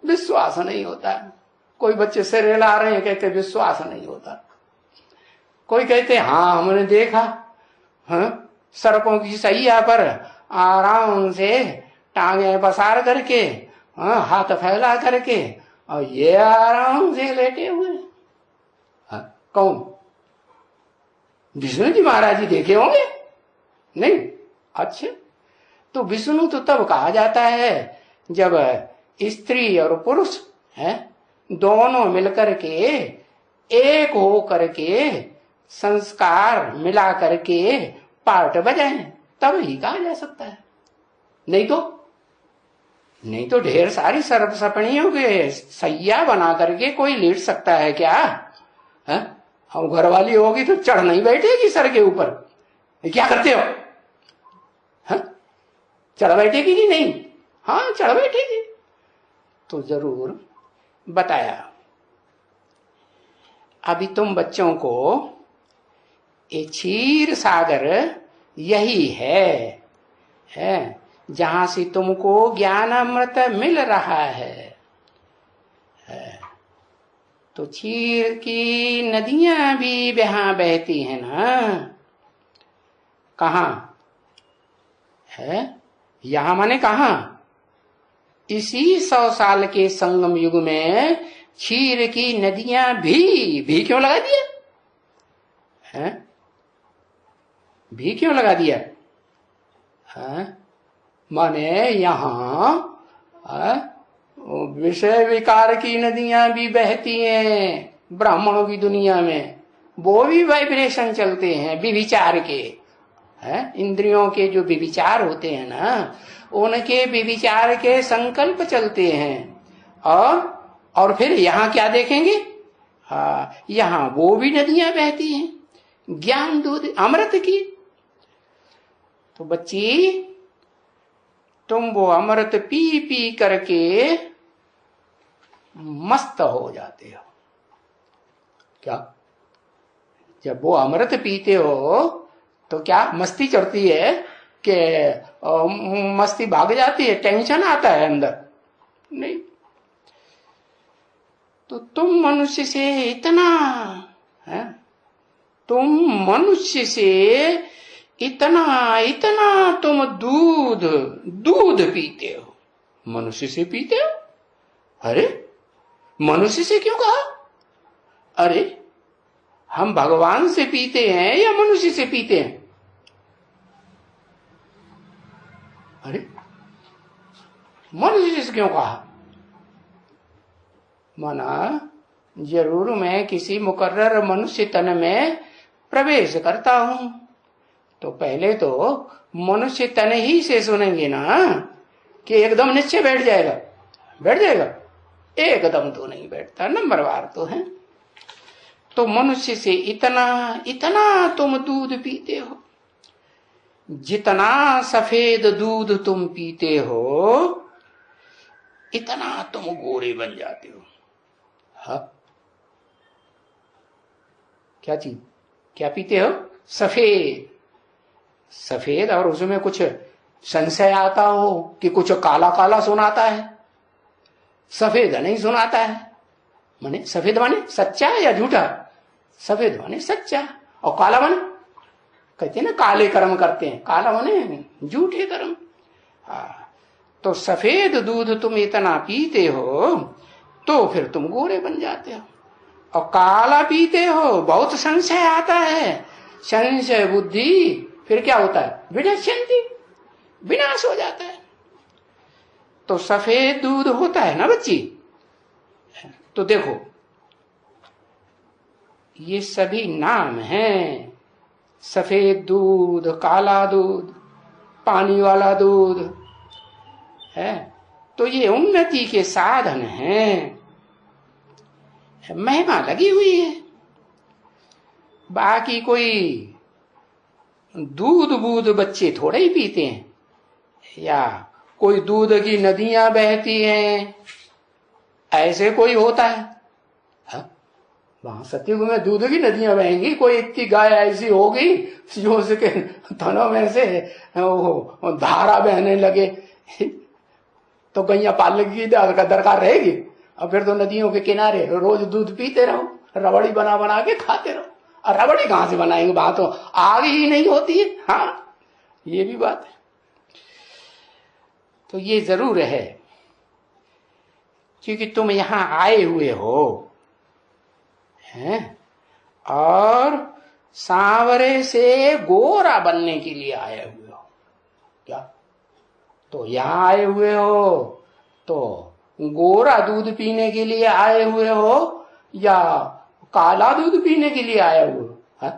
विश्वास नहीं होता है। कोई बच्चे सिरे ला रहे हैं, कहते विश्वास नहीं होता। कोई कहते हाँ हमने देखा, सड़कों की सैया पर आराम से टांगे पसार करके, हाथ फैला करके, और ये आराम से लेटे हुए। कौन? विष्णु जी महाराज जी देखे होंगे? नहीं? अच्छा, तो विष्णु तो तब कहा जाता है जब स्त्री और पुरुष है दोनों मिलकर के एक हो करके संस्कार मिला करके पार्ट बजाएं, तब ही कहा जा सकता है। नहीं तो ढेर सारी सर्प सपनियों के सैया बना करके कोई लेट सकता है क्या? हम घर वाली होगी तो चढ़ नहीं बैठेगी सर के ऊपर। क्या करते हो? चढ़ बैठेगी कि नहीं? हाँ, चढ़ बैठेगी। तो जरूर बताया। अभी तुम बच्चों को ये क्षीर सागर यही है जहां से तुमको ज्ञान अमृत मिल रहा है। तो क्षीर की नदियां भी यहाँ बहती हैं ना? कहाँ है? यहां माने कहाँ? इसी 100 साल के संगम युग में क्षीर की नदियां भी क्यों लगा दिया है? भी क्यों लगा दिया है? माने यहां विषय विकार की नदियां भी बहती हैं ब्राह्मणों की दुनिया में। वो भी वाइब्रेशन चलते हैं विविचार के, इंद्रियों के जो विविचार होते हैं ना, उनके विविचार के संकल्प चलते हैं। और फिर यहाँ क्या देखेंगे? यहाँ वो भी नदियां बहती हैं। ज्ञान दूध अमृत की। तो बच्ची, तुम वो अमृत पी पी करके मस्त हो जाते हो। क्या? जब वो अमृत पीते हो तो क्या मस्ती चढ़ती है कि मस्ती भाग जाती है, टेंशन आता है अंदर? नहीं। तो तुम मनुष्य से इतना है, तुम मनुष्य से इतना इतना तुम दूध दूध पीते हो। मनुष्य से पीते हो? अरे मनुष्य से क्यों कहा? अरे हम भगवान से पीते हैं या मनुष्य से पीते हैं? अरे मनुष्य से क्यों कहा? माना जरूर मैं किसी मुकर्रर मनुष्य तन में प्रवेश करता हूं, तो पहले तो मनुष्य तन ही से सुनेंगे ना कि एकदम निश्चय बैठ जाएगा। बैठ जाएगा? एकदम तो नहीं बैठता, नंबरवार तो है। तो मनुष्य से इतना इतना तुम दूध पीते हो, जितना सफेद दूध तुम पीते हो इतना तुम गोरे बन जाते हो। हाँ, क्या चीज, क्या पीते हो? सफेद। सफेद, और उसमें कुछ संशय आता हो कि कुछ काला काला सुनाता है? सफेद नहीं सुनाता है। माने सफेद माने सच्चा या झूठा? सफेद माने सच्चा, और काला माने कहते हैं ना काले कर्म करते हैं, काला माने झूठे कर्म। हाँ, तो सफेद दूध तुम इतना पीते हो तो फिर तुम गोरे बन जाते हो। और काला पीते हो, बहुत संशय आता है, संशय बुद्धि, फिर क्या होता है? विनश्यन्ति, विनाश हो जाता है। तो सफेद दूध होता है ना बच्ची। तो देखो ये सभी नाम हैं, सफेद दूध, काला दूध, पानी वाला दूध है। तो ये उन्नति के साधन हैं, महिमा लगी हुई है। बाकी कोई दूध बूध बच्चे थोड़े ही पीते हैं, या कोई दूध की नदियां बहती हैं, ऐसे कोई होता है? हाँ? वहां सतयुग में दूध की नदियां बहेंगी? कोई इतनी गाय ऐसी होगी जो उसके थनों में से वो धारा बहने लगे तो गैया पालने की दरकार रहेगी? और फिर तो नदियों के किनारे रोज दूध पीते रहो, रबड़ी बना बना के खाते रहो। और रबड़ी कहां से बनाएंगे? वहां तो आग ही नहीं होती है। हाँ, ये भी बात है। तो ये जरूर है, क्योंकि तुम यहां आए हुए हो हैं, और सांवरे से गोरा बनने के लिए आए हुए हो। क्या? तो यहां आए हुए हो तो गोरा दूध पीने के लिए आए हुए हो या काला दूध पीने के लिए आए हुए हो?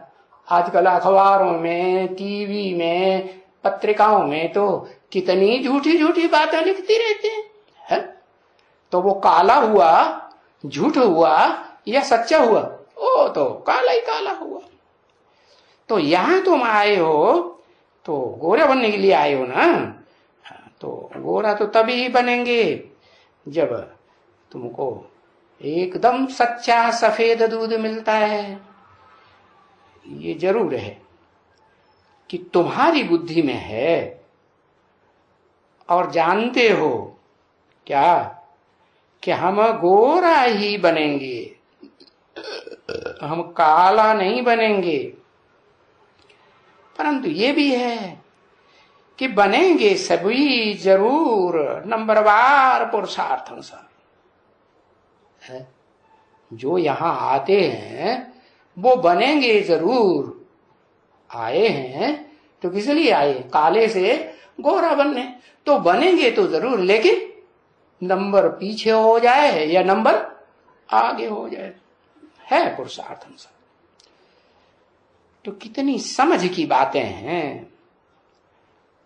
आजकल अखबारों में, टीवी में, पत्रिकाओं में तो कितनी झूठी झूठी बातें लिखती रहती हैं, है? तो वो काला हुआ, झूठ हुआ या सच्चा हुआ? ओ तो काला ही काला हुआ। तो यहां तुम आए हो तो गोरा बनने के लिए आए हो ना। तो गोरा तो तभी ही बनेंगे जब तुमको एकदम सच्चा सफेद दूध मिलता है। ये जरूर है कि तुम्हारी बुद्धि में है और जानते हो क्या कि हम गोरा ही बनेंगे, हम काला नहीं बनेंगे। परंतु ये भी है कि बनेंगे सभी जरूर नंबरवार पुरुषार्थानुसार। जो यहां आते हैं वो बनेंगे जरूर। आए हैं तो किस लिए आए? काले से गोरा बनने। तो बनेंगे तो जरूर, लेकिन नंबर पीछे हो जाए या नंबर आगे हो जाए, है पुरुषार्थ अनुसार। तो कितनी समझ की बातें हैं,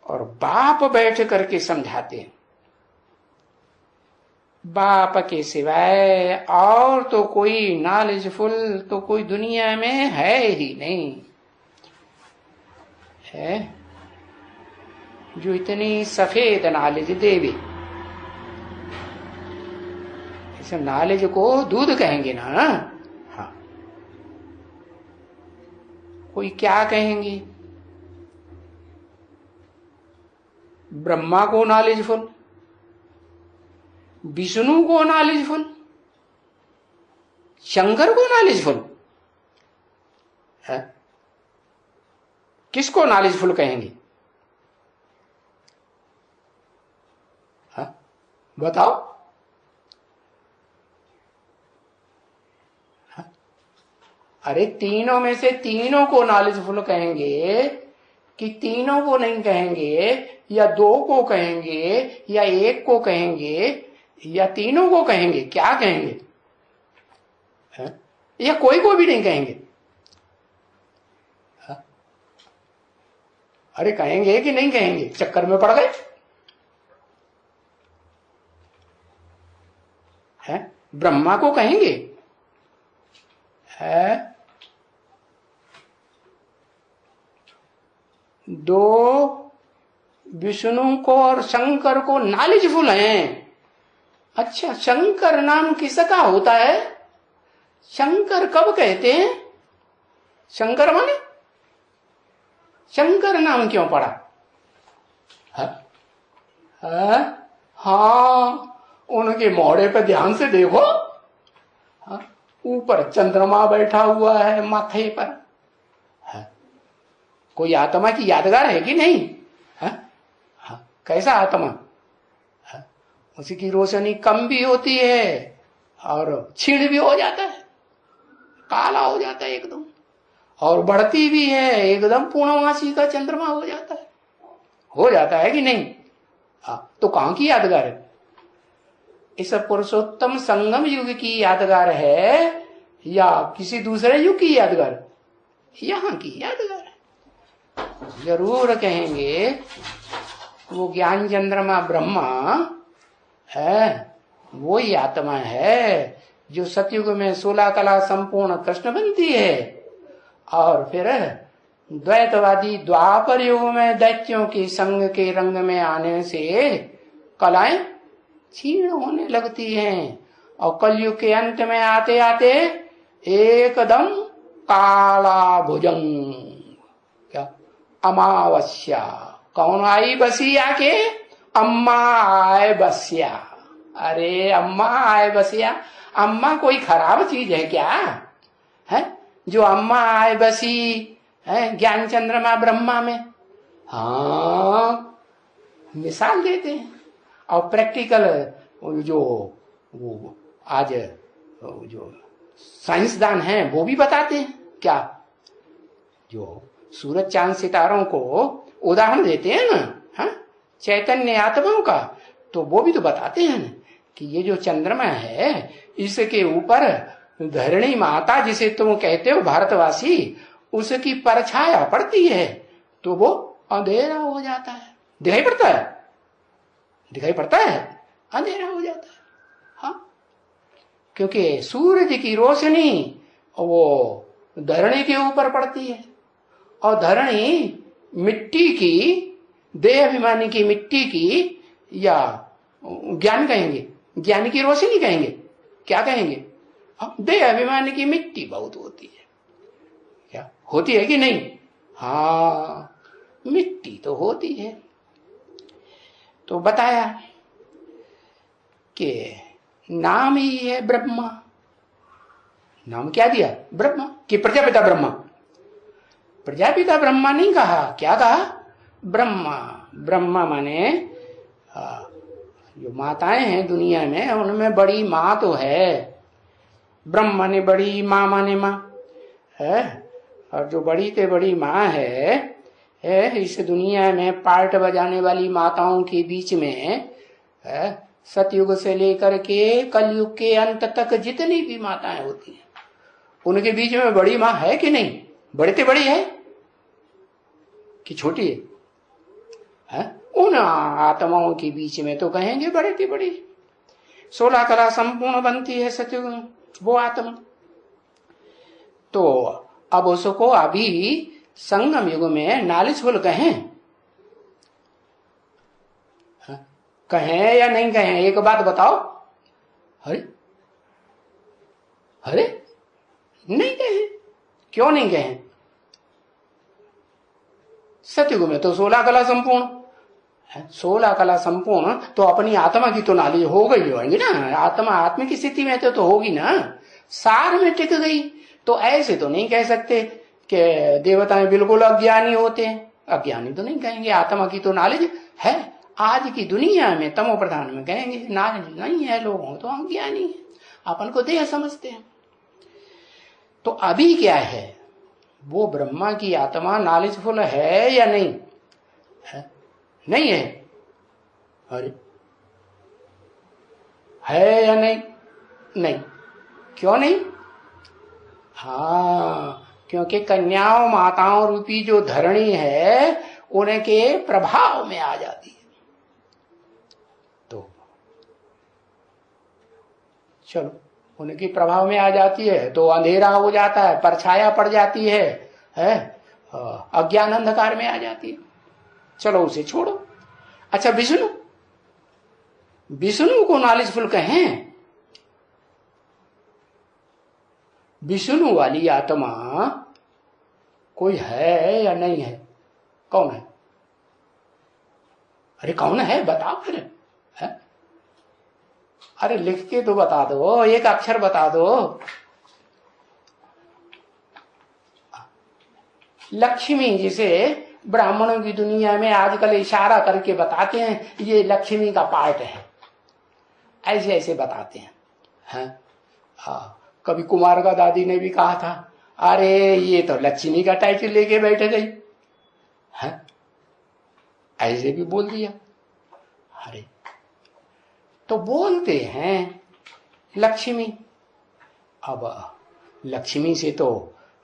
और बाप बैठ करके समझाते हैं। बाप के सिवाय और तो कोई नॉलेजफुल तो कोई दुनिया में है ही नहीं। है जो इतनी सफेद नॉलेज देवे। इस नॉलेज को दूध कहेंगे ना। हाँ, कोई क्या कहेंगे? ब्रह्मा को नॉलेजफुल, विष्णु को नॉलेजफुल, शंकर को नॉलेजफुल है। किसको नॉलेजफुल कहेंगे? हाँ? बताओ। हाँ? अरे तीनों में से तीनों को नॉलेजफुल कहेंगे कि तीनों को नहीं कहेंगे, या दो को कहेंगे, या एक को कहेंगे, या तीनों को कहेंगे? क्या कहेंगे? है? या कोई को भी नहीं कहेंगे? है? अरे कहेंगे कि नहीं कहेंगे? चक्कर में पड़ गए हैं? ब्रह्मा को कहेंगे है, दो विष्णु को और शंकर को नॉलेजफुल हैं। अच्छा, शंकर नाम किसका होता है? शंकर कब कहते हैं? शंकर माने शंकर नाम क्यों पड़ा? हाँ, उनके मोड़े पे ध्यान से देखो। ऊपर चंद्रमा बैठा हुआ है माथे पर। कोई आत्मा की यादगार है कि नहीं? कैसा आत्मा? उसकी रोशनी कम भी होती है और छीड़ भी हो जाता है, काला हो जाता है एकदम, और बढ़ती भी है, एकदम पूर्णमासी का चंद्रमा हो जाता है कि नहीं? तो कहां की यादगार है? इस पुरुषोत्तम संगम युग की यादगार है या किसी दूसरे युग की यादगार? यहां की यादगार है। जरूर कहेंगे वो ज्ञान चंद्रमा ब्रह्मा है, वो ही आत्मा है जो सतयुग में 16 कला संपूर्ण कृष्ण बनती है, और फिर द्वैतवादी द्वापर युग में दैत्यों के संग के रंग में आने से कलाएं क्षीण होने लगती हैं, और कलयुग के अंत में आते आते एकदम काला भुजंग, क्या अमावस्या। कौन आई बसी आके? अम्मा आए बसिया। अरे अम्मा आए बसिया, अम्मा कोई खराब चीज है क्या? है जो अम्मा आए बसी है ज्ञान चंद्रमा ब्रह्मा में? हाँ, मिसाल देते हैं। और प्रैक्टिकल जो वो आज जो साइंसदान हैं वो भी बताते हैं। क्या? जो सूरज चांद सितारों को उदाहरण देते हैं ना, हाँ, चैतन्य आत्माओं का, तो वो भी तो बताते हैं ना कि ये जो चंद्रमा है इसके ऊपर धरणी माता जिसे तुम कहते हो भारतवासी, उसकी परछाया पड़ती है तो वो अंधेरा हो जाता है। दिखाई पड़ता है? दिखाई पड़ता है, अंधेरा हो जाता है। हाँ, क्योंकि सूरज की रोशनी वो धरणी के ऊपर पड़ती है, और धरणी मिट्टी की, देह अभिमानी की मिट्टी की, या ज्ञान कहेंगे, ज्ञान की रोशनी कहेंगे, क्या कहेंगे? देह अभिमानी की मिट्टी बहुत होती है। क्या होती है कि नहीं? हाँ, मिट्टी तो होती है। तो बताया कि नाम ही है ब्रह्मा। नाम क्या दिया? ब्रह्मा। कि प्रजापिता ब्रह्मा? प्रजापिता ब्रह्मा नहीं कहा, क्या कहा? ब्रह्मा। ब्रह्मा माने जो माताएं हैं दुनिया में उनमें बड़ी माँ तो है। ब्रह्म माने बड़ी, माँ माने माँ है, और जो बड़ी से बड़ी माँ है इस दुनिया में पार्ट बजाने वाली माताओं के बीच में सतयुग से लेकर के कलयुग के अंत तक जितनी भी माताएं होती हैं उनके बीच में बड़ी माँ है कि नहीं? बड़ी से बड़ी है कि छोटी है? उन आत्माओं के बीच में तो कहेंगे बड़ी से बड़ी। 16 कला संपूर्ण बनती है सतयुग में वो आत्मा। तो अब उसको अभी संगम युग में नॉलेजफुल कहें? कहें या नहीं कहें, एक बात बताओ। अरे अरे नहीं कहें, क्यों नहीं कहें? सतयुग में तो 16 कला संपूर्ण, 16 कला संपूर्ण, तो अपनी आत्मा की तो नॉलेज हो गई होगी ना, आत्मा की स्थिति में तो होगी ना, सार में टिक गई। तो ऐसे तो नहीं कह सकते कि देवताएं बिल्कुल अज्ञानी होते हैं, अज्ञानी तो नहीं कहेंगे, आत्मा की तो नॉलेज है। आज की दुनिया में तमो प्रधान में कहेंगे नॉलेज नहीं है लोगों, तो अज्ञानी है, अपन को देह समझते हैं। तो अभी क्या है, वो ब्रह्मा की आत्मा नॉलेजफुल है या नहीं है? नहीं है। अरे है या नहीं? नहीं। क्यों नहीं? हाँ, क्योंकि कन्याओं माताओं रूपी जो धरणी है उनके प्रभाव में आ जाती है। तो चलो, उनके प्रभाव में आ जाती है तो अंधेरा हो जाता है, परछाया पड़ जाती है, अज्ञान अंधकार में आ जाती है। चलो उसे छोड़ो। अच्छा, विष्णु, विष्णु को नॉलेजफुल कहें? विष्णु वाली आत्मा कोई है या नहीं है? कौन है? अरे कौन है बताओ फिर, है? अरे लिख के तो बता दो, एक अक्षर बता दो। लक्ष्मी, जिसे ब्राह्मणों की दुनिया में आजकल इशारा करके बताते हैं ये लक्ष्मी का पार्ट है, ऐसे ऐसे बताते हैं, हाँ। कभी कुमार का दादी ने भी कहा था, अरे ये तो लक्ष्मी का टाइटल लेके बैठे गई है, ऐसे भी बोल दिया। अरे तो बोलते हैं लक्ष्मी। अब लक्ष्मी से तो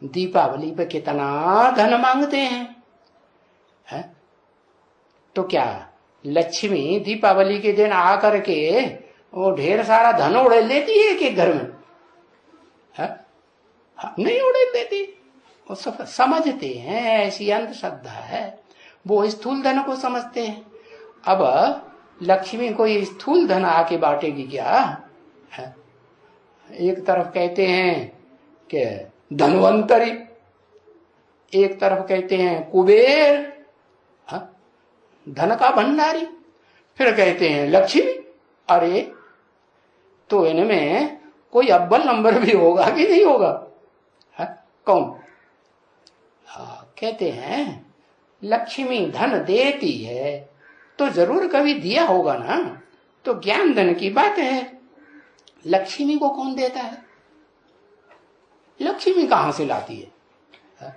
दीपावली पे कितना धन मांगते हैं, है? तो क्या लक्ष्मी दीपावली के दिन आकर के वो ढेर सारा धन उड़ेल लेती है कि घर में, है? नहीं उड़ेल देती, वो सब समझते हैं, ऐसी अंधश्रद्धा है, वो स्थूल धन को समझते हैं। अब लक्ष्मी कोई स्थूल धन आके बांटेगी क्या, है? एक तरफ कहते हैं कि धनवंतरी, एक तरफ कहते हैं कुबेर, धन का भंडारी, फिर कहते हैं लक्ष्मी। अरे तो इनमें कोई अव्वल नंबर भी होगा कि नहीं होगा, है? कौन? कहते हैं लक्ष्मी धन देती है तो जरूर कभी दिया होगा ना, तो ज्ञान धन की बात है। लक्ष्मी को कौन देता है? लक्ष्मी कहां से लाती है?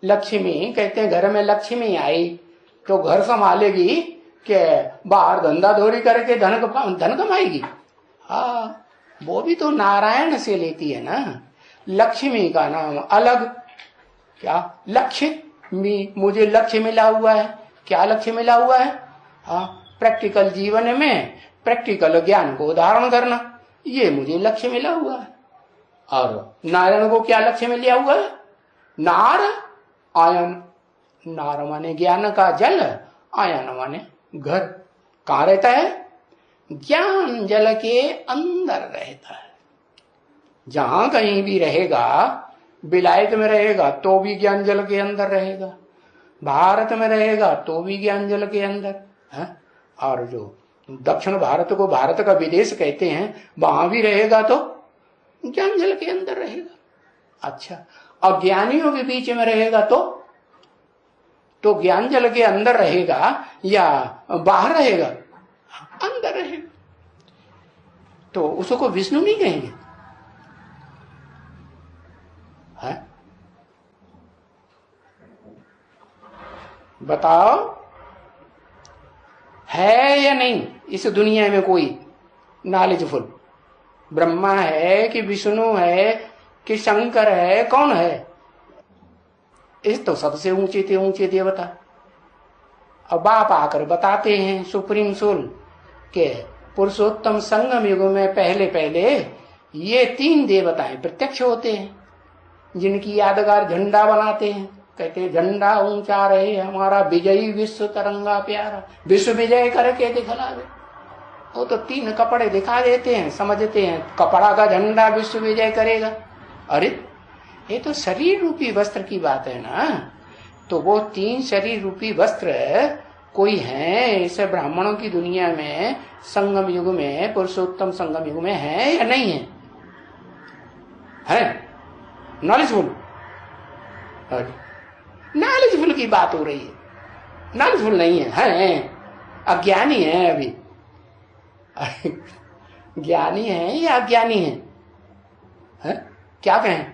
लक्ष्मी कहते हैं घर में लक्ष्मी आई तो घर संभालेगी कि बाहर धंधा धोरी करके धन कमाएगी? हाँ, वो भी तो नारायण से लेती है ना। लक्ष्मी का नाम अलग, क्या लक्ष्य, मुझे लक्ष्य मिला हुआ है। क्या लक्ष्य मिला हुआ है? हाँ, प्रैक्टिकल जीवन में प्रैक्टिकल ज्ञान को धारण करना, ये मुझे लक्ष्य मिला हुआ है। और नारायण को क्या लक्ष्य मिला हुआ है? नार आयन, नार माने ज्ञान का जल, आयन माने घर। कहाँ रहता है? ज्ञान जल के अंदर रहता है। जहां कहीं भी रहेगा, विलायत में रहेगा तो भी ज्ञान जल के अंदर रहेगा, भारत में रहेगा तो भी ज्ञान जल के अंदर है। और जो दक्षिण भारत को भारत का विदेश कहते हैं, वहां भी रहेगा तो ज्ञान जल के अंदर रहेगा। अच्छा, अज्ञानियों के बीच में रहेगा तो ज्ञान जल के अंदर रहेगा या बाहर रहेगा? अंदर रहेगा। तो उसको विष्णु नहीं कहेंगे, है? बताओ, है या नहीं इस दुनिया में कोई नॉलेजफुल? ब्रह्मा है कि विष्णु है कि शंकर है, कौन है? इस तो सबसे ऊंचे देवता। अब बाप आकर बताते हैं सुप्रीम सोल के पुरुषोत्तम संगम युग में पहले पहले ये 3 देवताएं प्रत्यक्ष होते हैं, जिनकी यादगार झंडा बनाते हैं। कहते झंडा ऊंचा रहे हमारा, विजयी विश्व तरंगा प्यारा, विश्व विजय करके दिखला दे। वो तो 3 कपड़े दिखा देते हैं, समझते हैं कपड़ा का झंडा विश्व विजय करेगा। अरे ये तो शरीर रूपी वस्त्र की बात है ना। तो वो 3 शरीर रूपी वस्त्र कोई है ऐसे ब्राह्मणों की दुनिया में, संगम युग में, पुरुषोत्तम संगम युग में है या नहीं है? है नॉलेजफुल? नॉलेजफुल की बात हो रही है, नॉलेजफुल नहीं है, अज्ञानी है अभी। ज्ञानी है या अज्ञानी है? क्या कहें?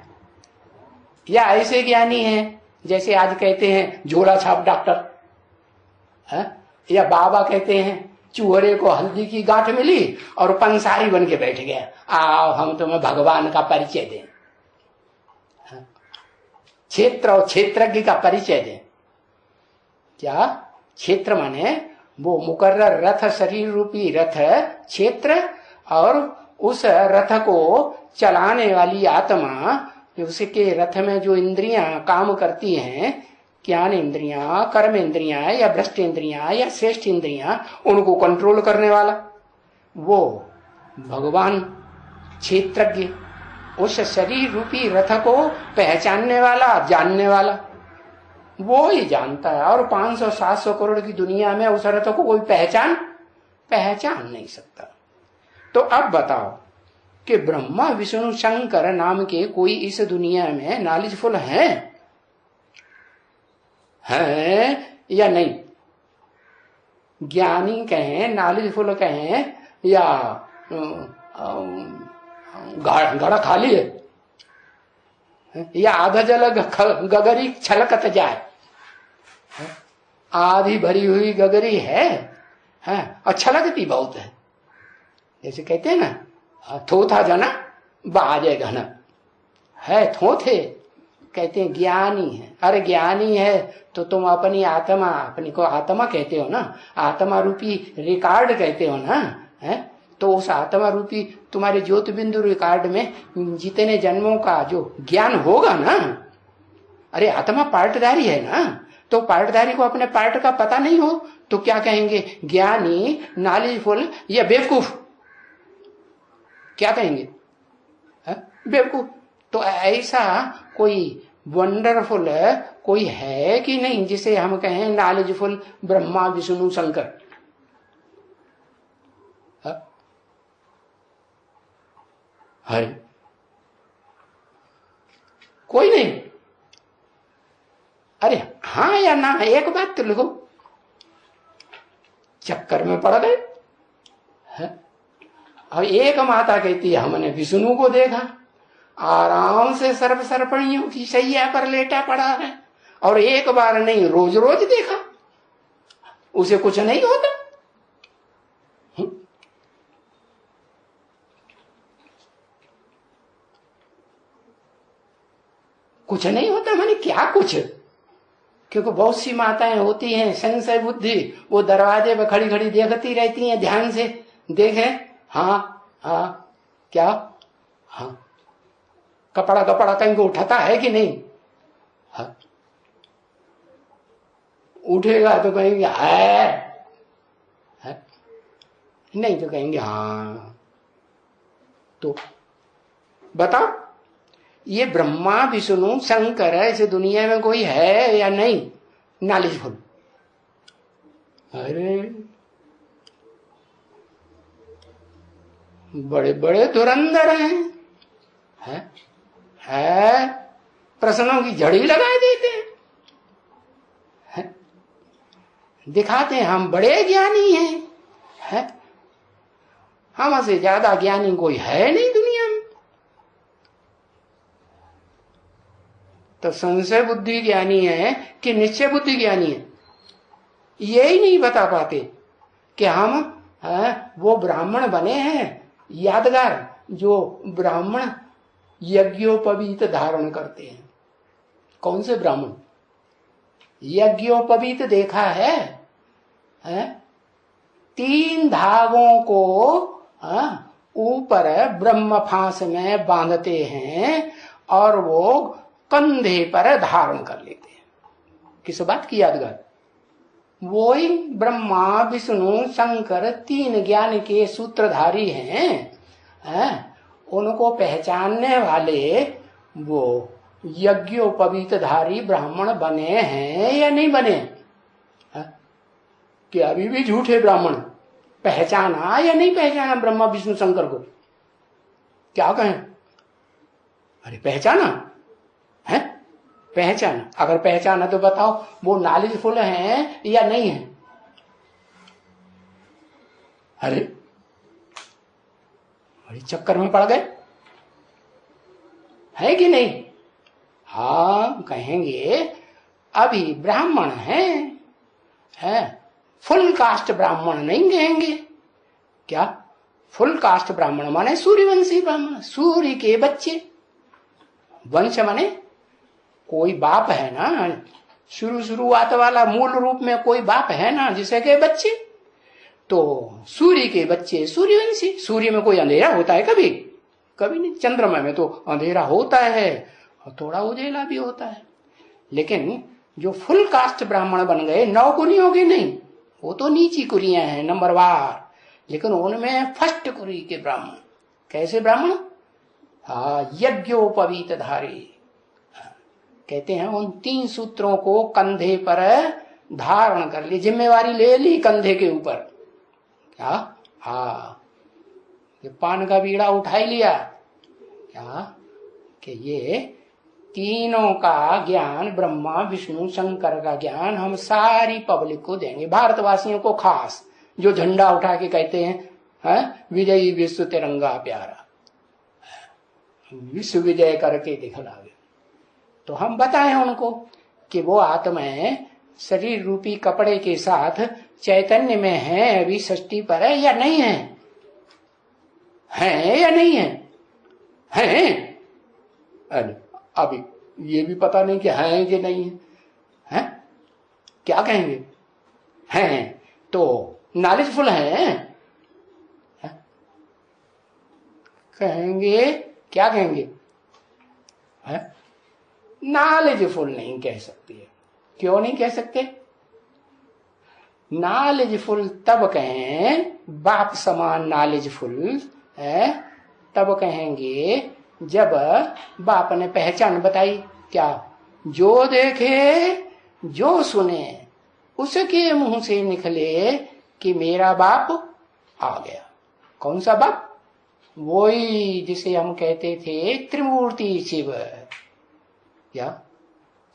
या ऐसे ज्ञानी है जैसे आज कहते हैं झोला छाप डॉक्टर, या बाबा कहते हैं चूहरे को हल्दी की गांठ मिली और पंसारी बन के बैठ गया, आओ हम तुम्हें भगवान का परिचय दें, क्षेत्र और क्षेत्रज्ञ का परिचय दें। क्या क्षेत्र माने वो मुकर्रर रथ, शरीर रूपी रथ क्षेत्र, और उस रथ को चलाने वाली आत्मा, उसके रथ में जो इंद्रियां काम करती हैं, ज्ञान इंद्रियां, कर्म इंद्रियां या भ्रष्ट इंद्रियां या श्रेष्ठ इंद्रियां, उनको कंट्रोल करने वाला वो भगवान क्षेत्रज्ञ, उस शरीर रूपी रथ को पहचानने वाला, जानने वाला वो ही जानता है। और 500-700 करोड़ की दुनिया में उस रथ को कोई पहचान नहीं सकता। तो अब बताओ कि ब्रह्मा विष्णु शंकर नाम के कोई इस दुनिया में नॉलेजफुल हैं या नहीं? ज्ञानी कहें, नॉलेजफुल कहें, या घड़ा खाली है, या आधा जल गगरी छलकत जाए, आधी भरी हुई गगरी है और छलकती बहुत है। जैसे कहते हैं ना थोथा जना बाजे घना, है थोथे, कहते हैं ज्ञानी है। अरे ज्ञानी है तो तुम अपनी आत्मा, अपनी को आत्मा कहते हो ना, आत्मा रूपी रिकॉर्ड कहते हो ना, है तो उस आत्मा रूपी तुम्हारे ज्योति बिंदु रिकॉर्ड में जितने जन्मों का जो ज्ञान होगा ना, अरे आत्मा पार्टधारी है ना, तो पार्टधारी को अपने पार्ट का पता नहीं हो तो क्या कहेंगे? ज्ञानी, नॉलेजफुल या बेवकूफ? क्या कहेंगे? बेवकूफ। तो ऐसा कोई वंडरफुल कोई है कि नहीं जिसे हम कहें नॉलेजफुल ब्रह्मा विष्णु शंकर? है कोई नहीं? अरे हाँ या ना, एक बात तो लिखो, चक्कर में पड़ गए। और एक माता कहती है हमने विष्णु को देखा, आराम से सर्प सर्पणियों की शैया पर लेटा पड़ा है, और एक बार नहीं रोज रोज देखा, उसे कुछ नहीं होता। कुछ नहीं होता माने क्या कुछ? क्योंकि बहुत सी माताएं होती हैं संशय बुद्धि, वो दरवाजे पर खड़ी खड़ी देखती रहती हैं, ध्यान से देखें, हाँ क्या, हाँ कपड़ा कहीं को उठाता है कि नहीं? हाँ उठेगा तो कहेंगे है, नहीं तो कहेंगे हाँ। तो बताओ ये ब्रह्मा विष्णु शंकर इस दुनिया में कोई है या नहीं नॉलेजफुल? अरे बड़े बड़े धुरंधर हैं, है प्रश्नों की झड़ी लगा देते हैं, दिखाते हैं हम बड़े ज्ञानी हैं, हमसे ज्यादा ज्ञानी कोई है नहीं दुनिया में। तो संशय बुद्धि ज्ञानी है कि निश्चय बुद्धि ज्ञानी है, ये ही नहीं बता पाते कि हम वो ब्राह्मण बने हैं यादगार जो ब्राह्मण यज्ञोपवीत धारण करते हैं। कौन से ब्राह्मण? यज्ञोपवीत देखा है? 3 धागों को ऊपर ब्रह्म फांस में बांधते हैं और वो कंधे पर धारण कर लेते हैं। किस बात की यादगार? वो ही ब्रह्मा विष्णु शंकर तीन ज्ञान के सूत्रधारी हैं, उनको पहचानने वाले वो यज्ञोपवीतधारी ब्राह्मण बने हैं या नहीं बने? कि अभी भी झूठे ब्राह्मण? पहचाना या नहीं पहचाना ब्रह्मा विष्णु शंकर को? क्या कहें? अरे पहचाना है, पहचाना। अगर पहचाना तो बताओ वो नॉलेजफुल हैं या नहीं है? अरे चक्कर में पड़ गए है कि नहीं? हाँ कहेंगे अभी ब्राह्मण है, फुल कास्ट ब्राह्मण नहीं कहेंगे। क्या फुल कास्ट ब्राह्मण माने सूर्यवंशी ब्राह्मण, सूर्य के बच्चे। वंश माने कोई बाप है ना, शुरुआत वाला मूल रूप में कोई बाप है ना जिसे के बच्चे। तो सूर्य के बच्चे सूर्यवंशी। सूर्य में कोई अंधेरा होता है कभी? कभी नहीं। चंद्रमा में तो अंधेरा होता है और थोड़ा उजेला भी होता है। लेकिन जो फुल कास्ट ब्राह्मण बन गए, 9 कुरियों के नहीं, वो तो नीची कुरियां हैं नंबरवार, लेकिन उनमें फर्स्ट कुरी के ब्राह्मण। कैसे ब्राह्मण? यज्ञोपवीत धारी। कहते हैं उन 3 सूत्रों को कंधे पर धारण कर ली, जिम्मेवारी ले ली कंधे के ऊपर। क्या? ये पान का बीड़ा उठा लिया क्या कि ये तीनों का ज्ञान, ब्रह्मा विष्णु शंकर का ज्ञान हम सारी पब्लिक को देंगे, भारतवासियों को खास, जो झंडा उठा के कहते हैं विजयी विश्व तिरंगा प्यारा, विश्व विजय करके दिखलावे। तो हम बताएं उनको कि वो आत्माएं शरीर रूपी कपड़े के साथ चैतन्य में है, अभी षष्ठी पर है या नहीं है? हैं या नहीं है? हैं? अरे अभी ये भी पता नहीं कि हैं कि नहीं है, हैं? क्या कहेंगे? हैं तो नॉलेजफुल हैं कहेंगे, क्या कहेंगे? नॉलेजफुल नहीं कह सकते। क्यों नहीं कह सकते? नॉलेजफुल तब कहें, बाप समान नॉलेजफुल है तब कहेंगे जब बाप ने पहचान बताई। क्या? जो देखे जो सुने उसके मुंह से निकले कि मेरा बाप आ गया। कौन सा बाप? वही जिसे हम कहते थे त्रिमूर्ति शिव। क्या?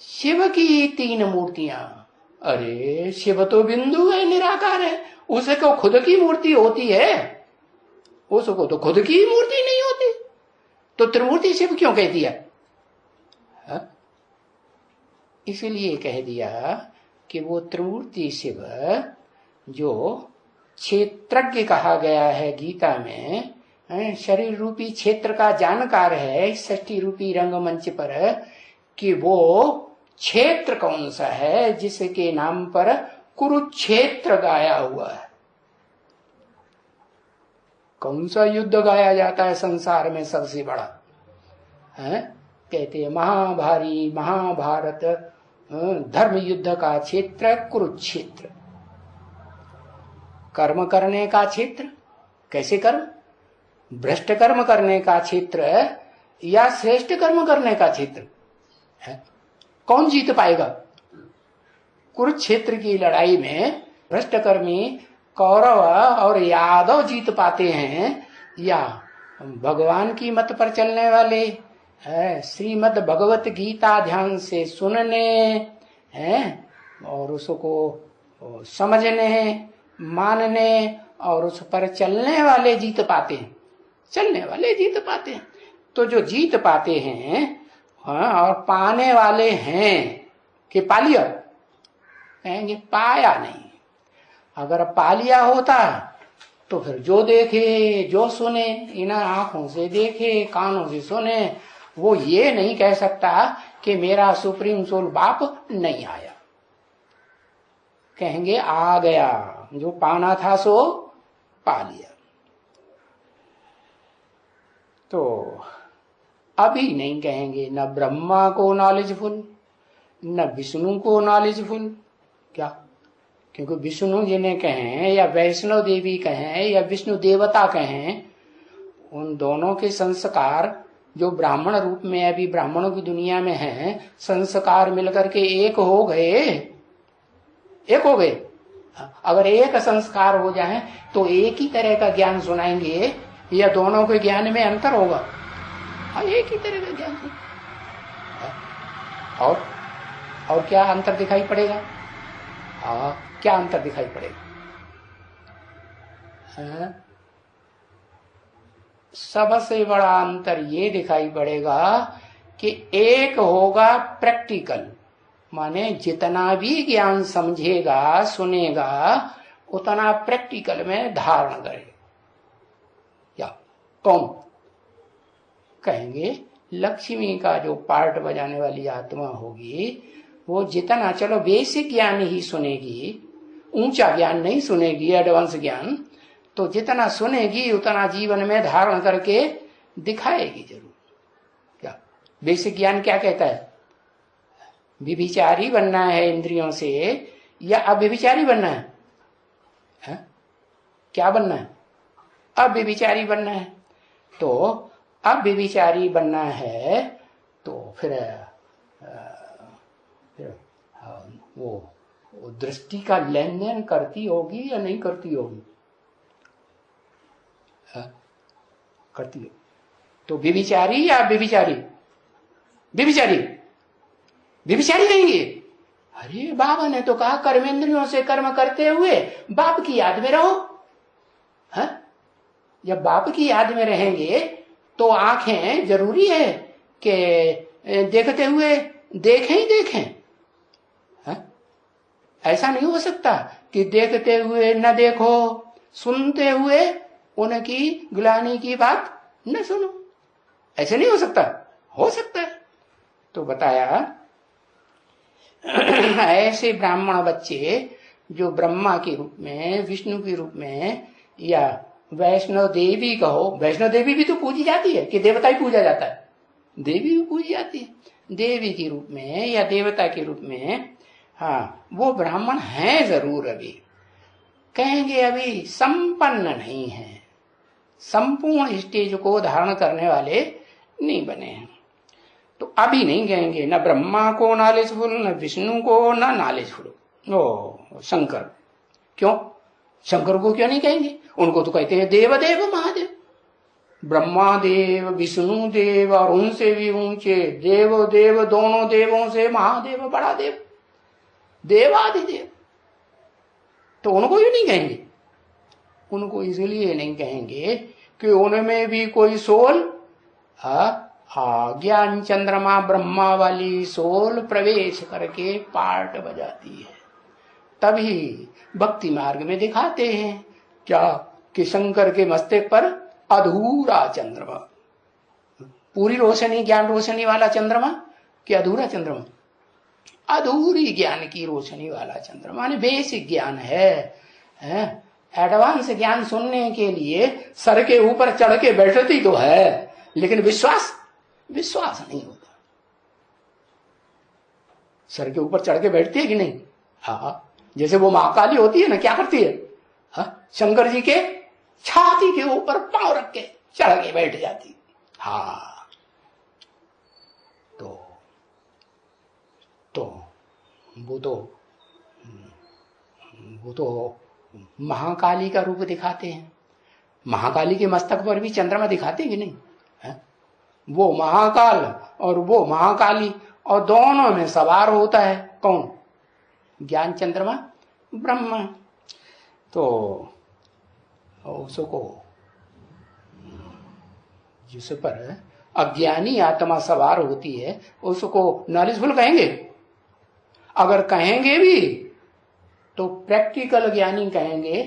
शिव की 3 मूर्तियां। अरे शिव तो बिंदु है, निराकार है, उसको खुद की मूर्ति होती है, उसको तो खुद की मूर्ति नहीं होती, तो त्रिमूर्ति शिव क्यों कह दिया? इसलिए कह दिया कि वो त्रिमूर्ति शिव जो क्षेत्रज्ञ कहा गया है गीता में, शरीर रूपी क्षेत्र का जानकार है षष्ठी रूपी रंगमंच पर, कि वो क्षेत्र कौन सा है जिसके नाम पर कुरुक्षेत्र गाया हुआ है। कौन सा युद्ध गाया जाता है संसार में सबसे बड़ा? कहते हैं महाभारत धर्म युद्ध का क्षेत्र कुरुक्षेत्र। कर्म करने का क्षेत्र, कैसे कर्म? भ्रष्ट कर्म करने का क्षेत्र या श्रेष्ठ कर्म करने का क्षेत्र है? कौन जीत पाएगा? कुरुक्षेत्र की लड़ाई में भ्रष्ट कर्मी कौरव और यादव जीत पाते हैं, या भगवान की मत पर चलने वाले श्रीमद् भगवत गीता ध्यान से सुनने और उसको समझने, मानने और उस पर चलने वाले जीत पाते हैं। चलने वाले जीत पाते हैं। तो जो जीत पाते हैं और पाने वाले हैं कि पा लिया, कहेंगे पाया नहीं। अगर पा लिया होता तो फिर जो देखे जो सुने, इन आंखों से देखे कानों से सुने, वो ये नहीं कह सकता कि मेरा सुप्रीम सोल बाप नहीं आया। कहेंगे आ गया, जो पाना था सो पा लिया। तो अभी नहीं कहेंगे न ब्रह्मा को नॉलेजफुल, न विष्णु को नॉलेजफुल। क्या? क्योंकि विष्णु जिन्हें कहें या वैष्णव देवी कहें या विष्णु देवता कहें, उन दोनों के संस्कार जो ब्राह्मण रूप में अभी ब्राह्मणों की दुनिया में हैं, संस्कार मिलकर के एक हो गए। अगर एक संस्कार हो जाए तो एक ही तरह का ज्ञान सुनाएंगे या दोनों के ज्ञान में अंतर होगा? एक ही तरह का ज्ञान। और क्या अंतर दिखाई पड़ेगा? क्या अंतर दिखाई पड़ेगा? सबसे बड़ा अंतर ये दिखाई पड़ेगा कि एक होगा प्रैक्टिकल, माने जितना भी ज्ञान समझेगा सुनेगा उतना प्रैक्टिकल में धारण करेगा। या कौन? कहेंगे लक्ष्मी का जो पार्ट बजाने वाली आत्मा होगी वो जितना, चलो बेसिक ज्ञान ही सुनेगी, ऊंचा ज्ञान नहीं सुनेगी, एडवांस ज्ञान, तो जितना सुनेगी उतना जीवन में धारण करके दिखाएगी जरूर। क्या बेसिक ज्ञान क्या कहता है? व्यभिचारी बनना है इंद्रियों से या अव्यभिचारी बनना है? क्या बनना है? अव्यभिचारी बनना है। तो अव्यभिचारी बनना है तो फिर वो दृष्टि का लेन देन करती होगी या नहीं करती होगी? करती है। तो व्यभिचारी या व्यभिचारी? व्यभिचारी कहेंगे। अरे बाबा ने तो कहा कर्मेंद्रियों से कर्म करते हुए बाप की याद में रहो। जब बाप की याद में रहेंगे तो आंखें जरूरी है कि देखते हुए देखें ही देखें। ऐसा नहीं हो सकता कि देखते हुए न देखो, सुनते हुए उनकी ग्लानि की बात न सुनो। ऐसे नहीं हो सकता। हो सकता है तो बताया ऐसे ब्राह्मण बच्चे जो ब्रह्मा के रूप में, विष्णु के रूप में या वैष्णव देवी कहो, वैष्णव देवी भी तो पूजी जाती है कि देवता ही पूजा जाता है? देवी भी पूजी जाती है। देवी के रूप में या देवता के रूप में, हाँ वो ब्राह्मण हैं जरूर, अभी कहेंगे अभी संपन्न नहीं है, संपूर्ण स्टेज को धारण करने वाले नहीं बने हैं। तो अभी नहीं कहेंगे न ब्रह्मा को नॉलेजफुल, न विष्णु को न नॉलेजफुल। ओ शंकर, क्यों? शंकर को क्यों नहीं कहेंगे? उनको तो कहते हैं देवदेव महादेव, ब्रह्मा देव, विष्णु देव और उनसे भी ऊंचे देव देव, दोनों देवों से महादेव बड़ा देव, देवाधिदेव। तो उनको ही नहीं कहेंगे। उनको इसलिए नहीं कहेंगे कि उनमें भी कोई सोल, ज्ञान चंद्रमा ब्रह्मा वाली सोल प्रवेश करके पार्ट बजाती है। तभी भक्ति मार्ग में दिखाते हैं क्या कि शंकर के मस्तक पर अधूरा चंद्रमा, पूरी रोशनी ज्ञान रोशनी वाला चंद्रमा कि अधूरा चंद्रमा? अधूरी ज्ञान की रोशनी वाला चंद्रमा। बेसिक ज्ञान है। एडवांस ज्ञान सुनने के लिए सर के ऊपर चढ़ के बैठती तो है, लेकिन विश्वास नहीं होता। सर के ऊपर चढ़ के बैठती है कि नहीं? हाँ, जैसे वो महाकाली होती है ना, क्या करती है? शंकर जी के छाती के ऊपर पांव रख के चढ़ के बैठ जाती। हाँ, तो वो तो महाकाली का रूप दिखाते हैं। महाकाली के मस्तक पर भी चंद्रमा दिखाते हैं कि नहीं? वो महाकाल और वो महाकाली, और दोनों में सवार होता है कौन? ज्ञान चंद्रमा ब्रह्मा। तो उसको जिस पर अज्ञानी आत्मा सवार होती है उसको नॉलेजफुल कहेंगे। अगर कहेंगे भी तो प्रैक्टिकल ज्ञानी कहेंगे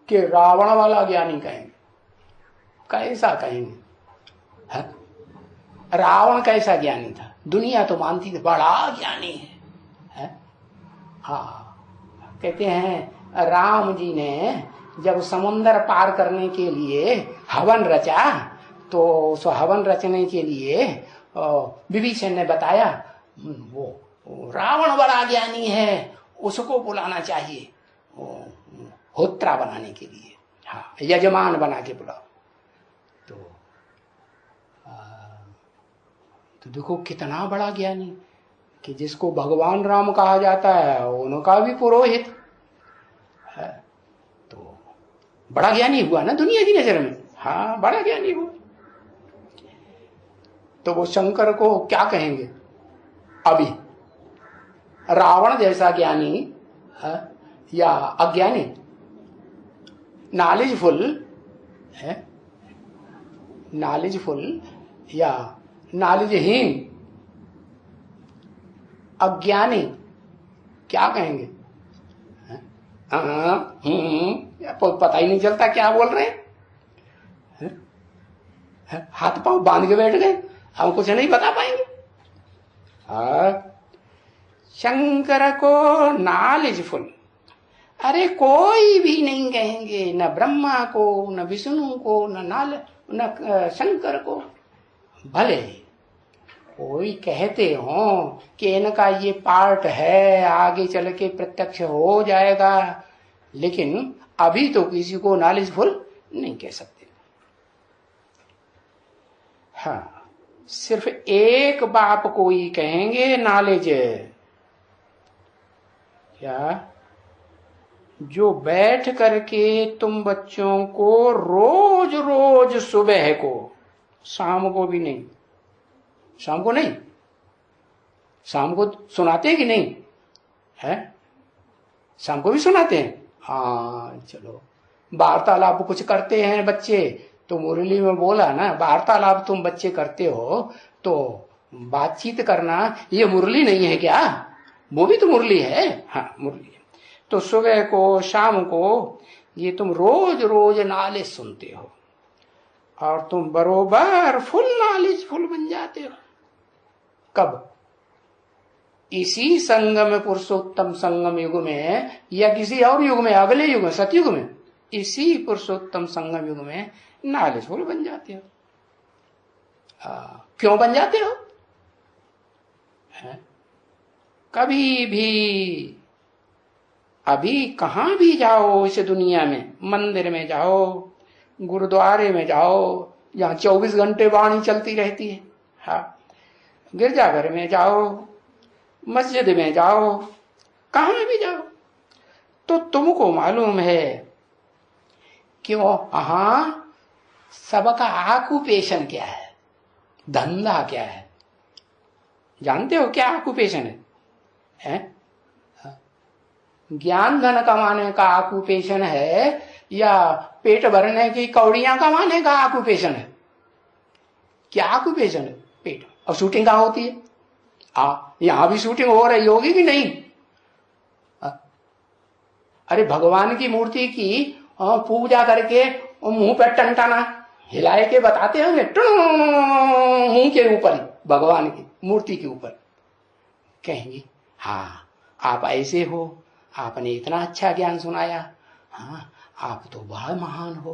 कि रावण वाला ज्ञानी कहेंगे। कैसा कहेंगे? रावण कैसा ज्ञानी था? दुनिया तो मानती थी बड़ा ज्ञानी है। हाँ, कहते हैं राम जी ने जब समुद्र पार करने के लिए हवन रचा तो उस हवन रचने के लिए विभीषण ने बताया वो रावण बड़ा ज्ञानी है, उसको बुलाना चाहिए होत्रा बनाने के लिए, हाँ यजमान बना के बुलाओ। तो देखो कितना बड़ा ज्ञानी, कि जिसको भगवान राम कहा जाता है उनका भी पुरोहित है, तो बड़ा ज्ञानी हुआ ना दुनिया की नजर में, हाँ बड़ा ज्ञानी हुआ। तो वो शंकर को क्या कहेंगे अभी, रावण जैसा ज्ञानी है या अज्ञानी, नॉलेजफुल है, नॉलेजफुल या नॉलेजहीन, अज्ञानी, क्या कहेंगे? पता ही नहीं चलता क्या बोल रहे हैं, हाथ पांव बांध के बैठ गए, हम कुछ नहीं बता पाएंगे। शंकर को नॉलेजफुल, अरे कोई भी नहीं कहेंगे, न ब्रह्मा को, न विष्णु को, न शंकर को। भले कोई कहते हो कि इनका ये पार्ट है, आगे चल के प्रत्यक्ष हो जाएगा, लेकिन अभी तो किसी को नॉलेजफुल नहीं कह सकते। हाँ, सिर्फ एक बाप को ही कहेंगे नॉलेज, क्या? जो बैठ करके तुम बच्चों को रोज रोज सुबह को, शाम को भी नहीं, शाम को नहीं, शाम को सुनाते हैं कि नहीं है? शाम को भी सुनाते हैं। हाँ चलो, वार्तालाप कुछ करते हैं बच्चे, तो मुरली में बोला ना, वार्तालाप तुम बच्चे करते हो तो बातचीत करना ये मुरली नहीं है क्या? वो भी तो मुरली है। हाँ मुरली है। तो सुबह को शाम को ये तुम रोज रोज नॉलेज सुनते हो और तुम बरोबर फुल नॉलेज फुल बन जाते हो। कब? इसी संगम पुरुषोत्तम संगम युग में या किसी और युग में, अगले युग में, सतयुग में, इसी पुरुषोत्तम संगम युग में नॉलेजफुल बन जाते हो। क्यों बन जाते हो? कभी भी, अभी कहां भी जाओ इस दुनिया में, मंदिर में जाओ, गुरुद्वारे में जाओ, जहां 24 घंटे वाणी चलती रहती है, हाँ, गिरजाघर में जाओ, मस्जिद में जाओ, कहां भी जाओ, तो तुमको मालूम है कि वो सबका ऑक्यूपेशन क्या है, धंधा क्या है? जानते हो क्या ऑक्यूपेशन है? ज्ञान धन कमाने का ऑक्यूपेशन है या पेट भरने की कौड़ियां कमाने का ऑक्यूपेशन है? क्या ऑक्यूपेशन है? पेट। और शूटिंग कहां होती है? यहां भी शूटिंग हो रही होगी कि नहीं? अरे भगवान की मूर्ति की पूजा करके मुंह पे टंटाना हिलाए के बताते होंगे, मुंह के ऊपर, भगवान की मूर्ति के ऊपर कहेंगे, हाँ आप ऐसे हो, आपने इतना अच्छा ज्ञान सुनाया, हाँ आप तो बड़ा महान हो।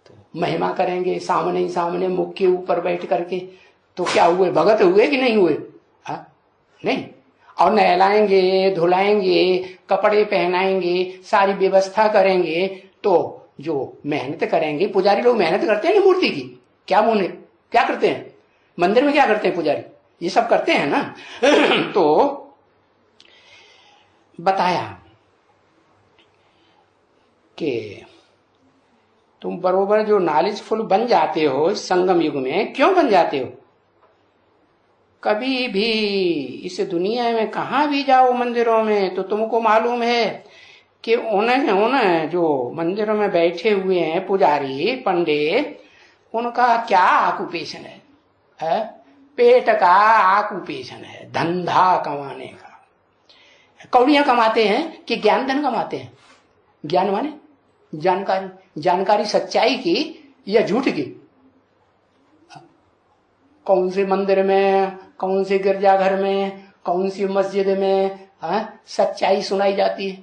तो महिमा करेंगे सामने ही सामने, मुख के ऊपर बैठ करके, तो क्या हुए? भगत हुए कि नहीं हुए? नहीं। और नहलाएंगे, धुलाएंगे, कपड़े पहनाएंगे, सारी व्यवस्था करेंगे, तो जो मेहनत करेंगे, पुजारी लोग मेहनत करते हैं ना मूर्ति की, क्या करते हैं मंदिर में? क्या करते हैं पुजारी? ये सब करते हैं ना। तो बताया कि तुम बरोबर जो नॉलेजफुल बन जाते हो संगम युग में। क्यों बन जाते हो? कभी भी इस दुनिया में कहां भी जाओ मंदिरों में, तो तुमको मालूम है कि उन्हें जो मंदिरों में बैठे हुए हैं पुजारी पंडित, उनका क्या ऑक्यूपेशन है? पेट का ऑक्यूपेशन है, धंधा कमाने का। कौड़ियां कमाते हैं कि ज्ञान धन कमाते हैं? ज्ञान माने जानकारी सच्चाई की या झूठ की? कौन से मंदिर में, कौन से गिरजाघर में, कौन सी मस्जिद में सच्चाई सुनाई जाती है?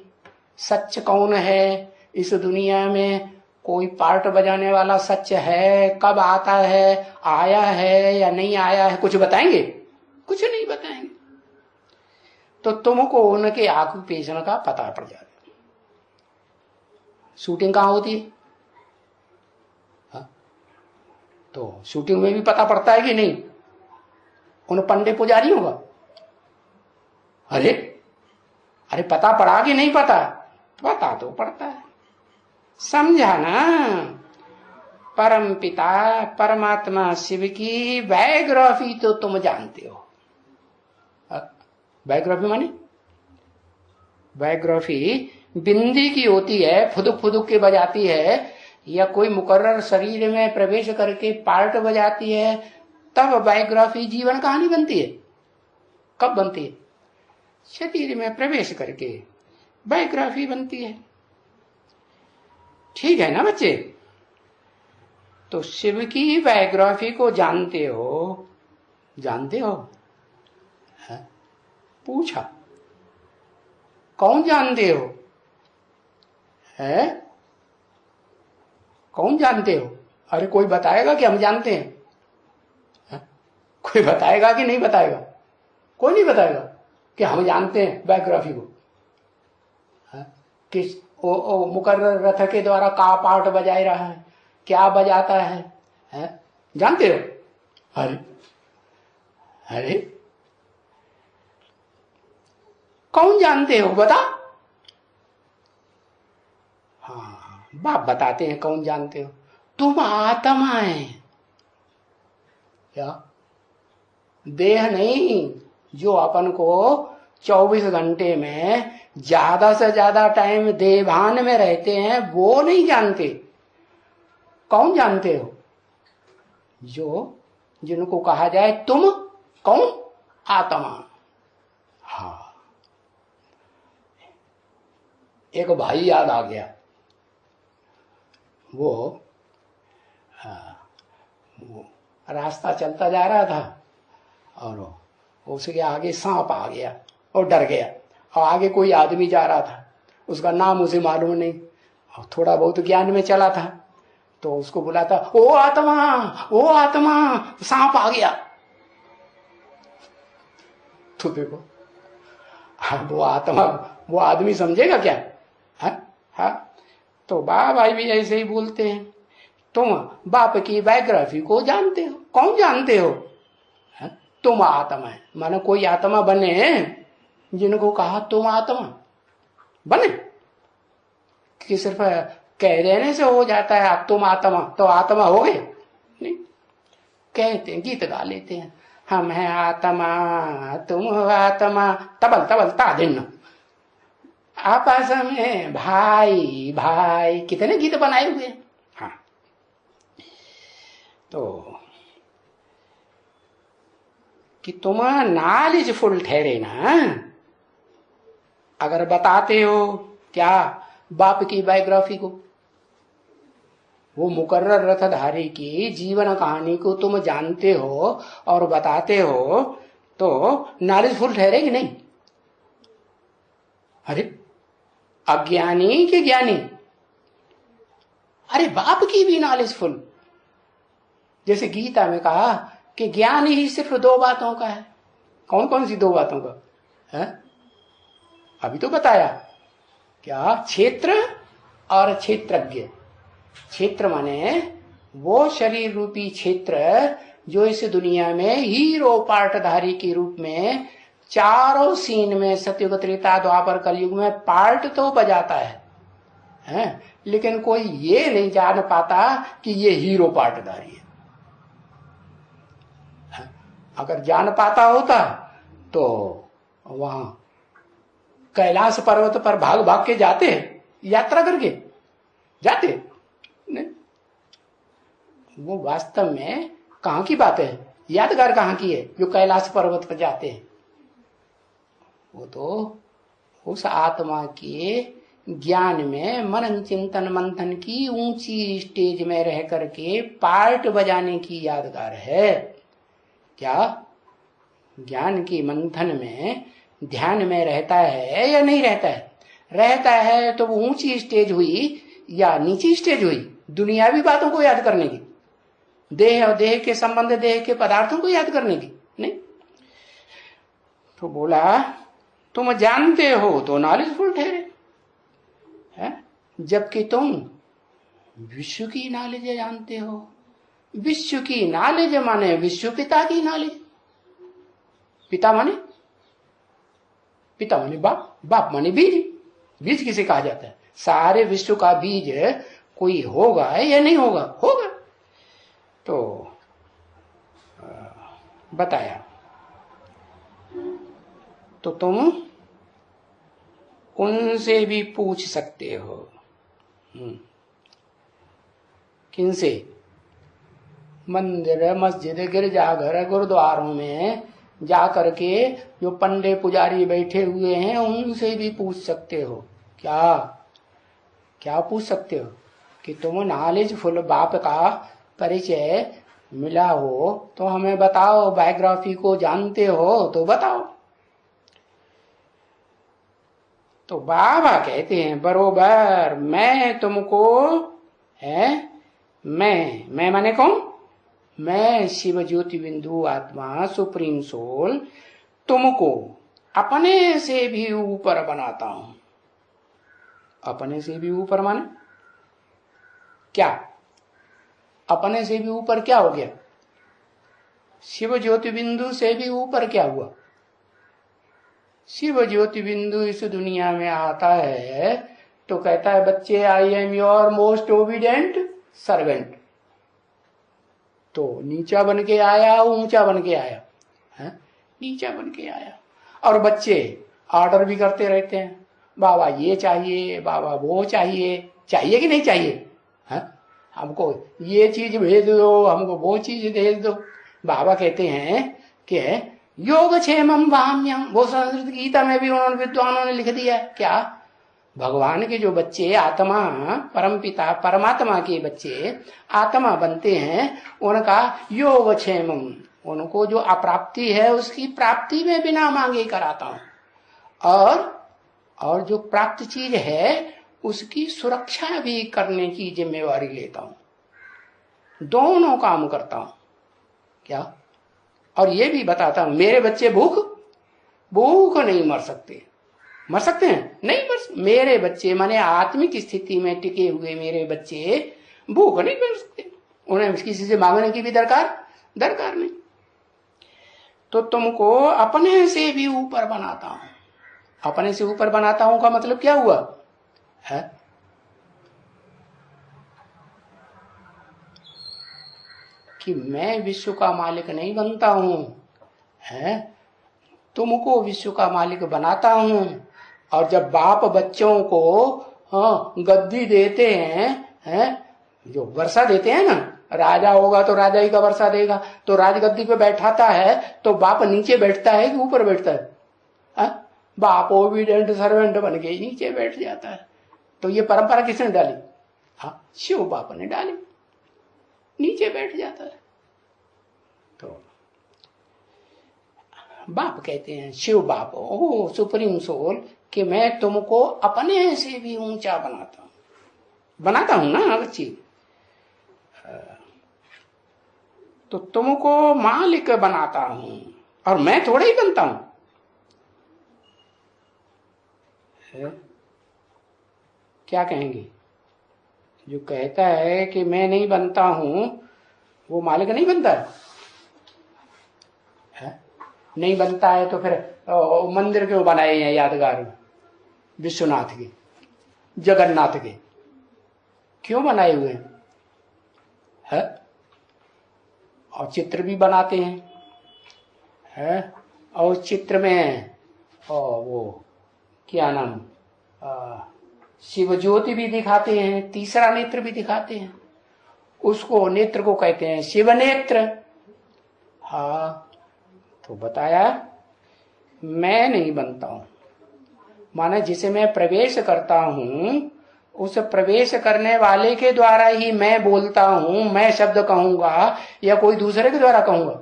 सच कौन है इस दुनिया में? कोई पार्ट बजाने वाला सच है? कब आता है, आया है या नहीं आया है? कुछ बताएंगे? कुछ नहीं बताएंगे। तो तुमको उनके ऑक्यूपेशन का पता पड़ जाएगा। शूटिंग कहाँ होती है? तो शूटिंग में भी पता पड़ता है कि नहीं उन पंडे पुजारियों का? अरे अरे पता पड़ा कि नहीं पता? पता तो पड़ता है। समझा ना? परम पिता परमात्मा शिव की बायोग्राफी तो तुम जानते हो। बायोग्राफी माने बायोग्राफी बिंदी की होती है, फुदुक फुदुक के बजाती है, या कोई मुकर्रर शरीर में प्रवेश करके पार्ट बजाती है, तब बायोग्राफी जीवन कहानी बनती है। कब बनती है? शरीर में प्रवेश करके बायोग्राफी बनती है। ठीक है ना बच्चे? तो शिव की बायोग्राफी को जानते हो? जानते हो? है? पूछा कौन जानते हो? है? कौन जानते हो? अरे कोई बताएगा कि हम जानते हैं? है? कोई बताएगा कि नहीं बताएगा? कोई नहीं बताएगा कि हम जानते हैं बायोग्राफी को। है? किस ओ मुकर्रर रथ के द्वारा का पार्ट बजाए रहा है, क्या बजाता है? जानते हो? अरे अरे कौन जानते हो? बता। हाँ, बाप बताते हैं कौन जानते हो। तुम आत्मा है। क्या? देह नहीं, जो अपन को 24 घंटे में ज्यादा से ज्यादा टाइम देहभान में रहते हैं, वो नहीं जानते। कौन जानते हो? जो जिनको कहा जाए तुम कौन? आत्मा। हाँ, एक भाई याद आ गया। वो रास्ता चलता जा रहा था और उसके आगे सांप आ गया और डर गया, और आगे कोई आदमी जा रहा था, उसका नाम उसे मालूम नहीं, और थोड़ा बहुत ज्ञान में चला था, तो उसको बुलाता, ओ आत्मा, ओ आत्मा, सांप आ गया। तो देखो, वो आत्मा वो आदमी समझेगा क्या? हाँ, तो भाई भी ऐसे ही बोलते हैं। तुम बाप की बायोग्राफी को जानते हो? कौन जानते हो? तुम आत्मा है। मानो कोई आत्मा बने जिनको कहा तुम आत्मा बने, कि सिर्फ कह देने से हो जाता है आप तुम आत्मा, तो आत्मा हो गए? नहीं, कहते हैं, गीत गा लेते हैं, हम हैं आत्मा तुम हो आत्मा, तबल तबल तादिन, आपस में भाई भाई, कितने गीत बनाए हुए। हाँ, तो कि तुम नॉलेजफुल ठहरे ना, अगर बताते हो क्या बाप की बायोग्राफी को, वो मुकर्रर रथधारी की जीवन कहानी को तुम जानते हो और बताते हो, तो नॉलेजफुल ठहरे कि नहीं? अरे अज्ञानी कि ज्ञानी? अरे बाप की भी नॉलेजफुल। जैसे गीता में कहा कि ज्ञान ही सिर्फ 2 बातों का है। कौन कौन सी 2 बातों का है? अभी तो बताया, क्या? क्षेत्र और क्षेत्रज्ञ। क्षेत्र माने वो शरीर रूपी क्षेत्र जो इस दुनिया में हीरो पार्टधारी के रूप में चारों सीन में सतयुग त्रेता द्वापर कलयुग में पार्ट तो बजाता है? लेकिन कोई ये नहीं जान पाता कि ये हीरो पार्टधारी है। अगर जान पाता होता तो वहां कैलाश पर्वत पर भाग भाग के जाते, यात्रा करके जाते नहीं? वो वास्तव में कहां की बात है, यादगार कहां की है जो कैलाश पर्वत पर जाते हैं? वो तो उस आत्मा के ज्ञान में मनन चिंतन मंथन की ऊंची स्टेज में रह करके पार्ट बजाने की यादगार है। क्या ज्ञान की मंथन में ध्यान में रहता है या नहीं रहता है? रहता है तो वो ऊंची स्टेज हुई या नीची स्टेज हुई दुनियावी बातों को याद करने की, देह और देह के संबंध, देह के पदार्थों को याद करने की? नहीं। तो बोला तुम जानते हो तो नॉलेजफुल ठहरे, है? जबकि तुम विश्व की नॉलेज जानते हो। विश्व की नॉलेज माने विश्व पिता की नॉलेज। पिता माने बाप, बाप माने बीज। बीज किसे कहा जाता है? सारे विश्व का बीज कोई होगा या नहीं होगा? होगा। तो बताया। तो तुम उनसे भी पूछ सकते हो। किनसे? मंदिर, मस्जिद, गिरजाघर, गुरुद्वारों में जा करके जो पंडे पुजारी बैठे हुए हैं उनसे भी पूछ सकते हो। क्या क्या पूछ सकते हो? कि तुम नॉलेजफुल बाप का परिचय मिला हो तो हमें बताओ, बायोग्राफी को जानते हो तो बताओ। तो बाबा कहते हैं बरोबर, मैं तुमको है, मैं माने कौन? मैं शिव ज्योति बिंदु आत्मा सुप्रीम सोल तुमको अपने से भी ऊपर बनाता हूं। अपने से भी ऊपर माने क्या? अपने से भी ऊपर क्या हो गया? शिव ज्योति बिंदु से भी ऊपर क्या हुआ? शिव ज्योति बिंदु इस दुनिया में आता है तो कहता है बच्चे, I am your most obedient servant. तो नीचा बन के आया, ऊंचा बन के आया है? नीचा बन के आया। और बच्चे ऑर्डर भी करते रहते हैं, बाबा ये चाहिए, बाबा वो चाहिए। चाहिए कि नहीं चाहिए? है? हमको ये चीज भेज दो, हमको वो चीज भेज दो। बाबा कहते हैं कि योगक्षेमम वाम्यम, वो संस्कृत गीता में भी उन्होंने, विद्वानों ने लिख दिया। क्या? भगवान के जो बच्चे आत्मा, परमपिता परमात्मा के बच्चे आत्मा बनते हैं, उनका योगक्षेमम, उनको जो अप्राप्ति है उसकी प्राप्ति में बिना मांगे कराता हूं, और जो प्राप्त चीज है उसकी सुरक्षा भी करने की जिम्मेवारी लेता हूं। दोनों काम करता हूं। क्या? और ये भी बताता हूं, मेरे बच्चे भूख नहीं मर सकते। मर सकते हैं? नहीं मर। मेरे बच्चे माने आत्मिक स्थिति में टिके हुए मेरे बच्चे भूख नहीं मर सकते। उन्हें किसी से मांगने की भी दरकार नहीं। तो तुमको अपने से भी ऊपर बनाता हूं। अपने से ऊपर बनाता हूं का मतलब क्या हुआ है? कि मैं विश्व का मालिक नहीं बनता हूं, है? तुमको विश्व का मालिक बनाता हूं। और जब बाप बच्चों को गद्दी देते हैं, जो वर्षा देते हैं ना, राजा होगा तो राजा ही का वर्षा देगा, तो राजगद्दी पे बैठाता है तो बाप नीचे बैठता है कि ऊपर बैठता है? बाप ओबीडिएंट सर्वेंट बन के नीचे बैठ जाता है। तो ये परंपरा किसने डाली? हाँ, शिव बाप ने डाली, नीचे बैठ जाता है। तो बाप कहते हैं, शिव बाप, ओ सुप्रीम सोल, कि मैं तुमको अपने से भी ऊंचा बनाता हूं ना बच्ची। तो तुमको मालिक बनाता हूं, और मैं थोड़ा ही बनता हूं। क्या कहेंगे? जो कहता है कि मैं नहीं बनता हूं वो मालिक नहीं बनता है? नहीं बनता है तो फिर मंदिर क्यों बनाए हैं यादगार? विश्वनाथ के, जगन्नाथ के क्यों बनाए हुए हैं? और चित्र भी बनाते हैं, और चित्र में वो क्या नाम, शिव ज्योति भी दिखाते हैं, तीसरा नेत्र भी दिखाते हैं। उसको नेत्र को कहते हैं शिव नेत्र। हाँ, तो बताया मैं नहीं बनता हूं, माने जिसे मैं प्रवेश करता हूं उस प्रवेश करने वाले के द्वारा ही मैं बोलता हूं, मैं शब्द कहूंगा या कोई दूसरे के द्वारा कहूंगा?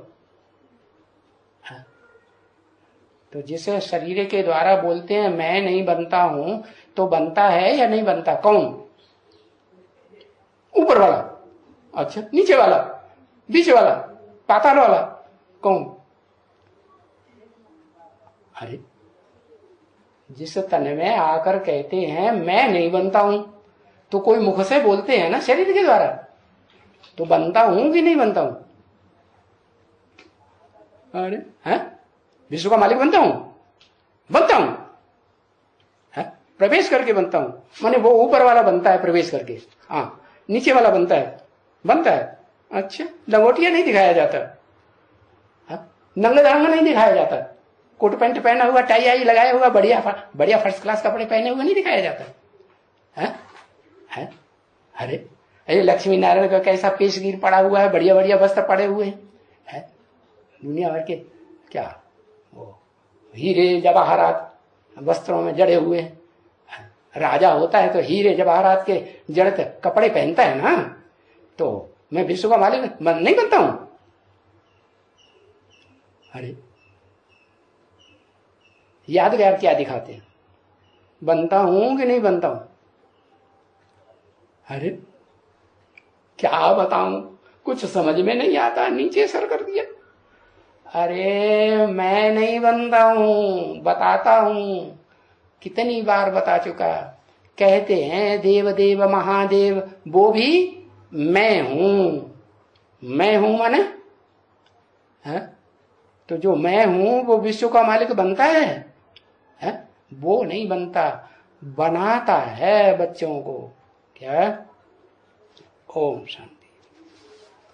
तो जिसे शरीर के द्वारा बोलते हैं मैं नहीं बनता हूं, तो बनता है या नहीं बनता? कौन? ऊपर वाला? अच्छा, नीचे वाला, बीच वाला, पाताल वाला, कौन? अरे जिस तन में आकर कहते हैं मैं नहीं बनता हूं, तो कोई मुख से बोलते हैं ना शरीर के द्वारा, तो बनता हूं कि नहीं बनता हूं? अरे है, विश्व का मालिक बनता हूं, बनता हूं है? प्रवेश करके बनता हूं, माने वो ऊपर वाला बनता है प्रवेश करके, हाँ नीचे वाला बनता है। अच्छा, लंगोटिया नहीं दिखाया जाता, नंगे धांगा नहीं दिखाया जाता, कोट पैंट पहना हुआ, टाई आई लगाया हुआ, बढ़िया बढ़िया फर्स्ट क्लास कपड़े पहने हुए नहीं दिखाया जाता है? अरे ये लक्ष्मी नारायण का कैसा पेशगीर पड़ा हुआ है, बढ़िया बढ़िया वस्त्र पड़े हुए हैं, दुनिया भर के क्या वो हीरे जवाहरात वस्त्रों में जड़े हुए हैं। राजा होता है तो हीरे जवाहरात के जड़ते कपड़े पहनता है ना, तो मैं विश्व का मालिक नहीं बनता हूं? अरे यादगार क्या दिखाते हैं, बनता हूं कि नहीं बनता हूं? अरे क्या बताऊं, कुछ समझ में नहीं आता, नीचे सर कर दिया। अरे मैं नहीं बनता हूं, बताता हूं, कितनी बार बता चुका। कहते हैं देव देव महादेव, वो भी मैं हूं माने है? तो जो मैं हूं वो विश्व का मालिक बनता है? वो नहीं बनता, बनाता है बच्चों को। क्या? ओम शांति।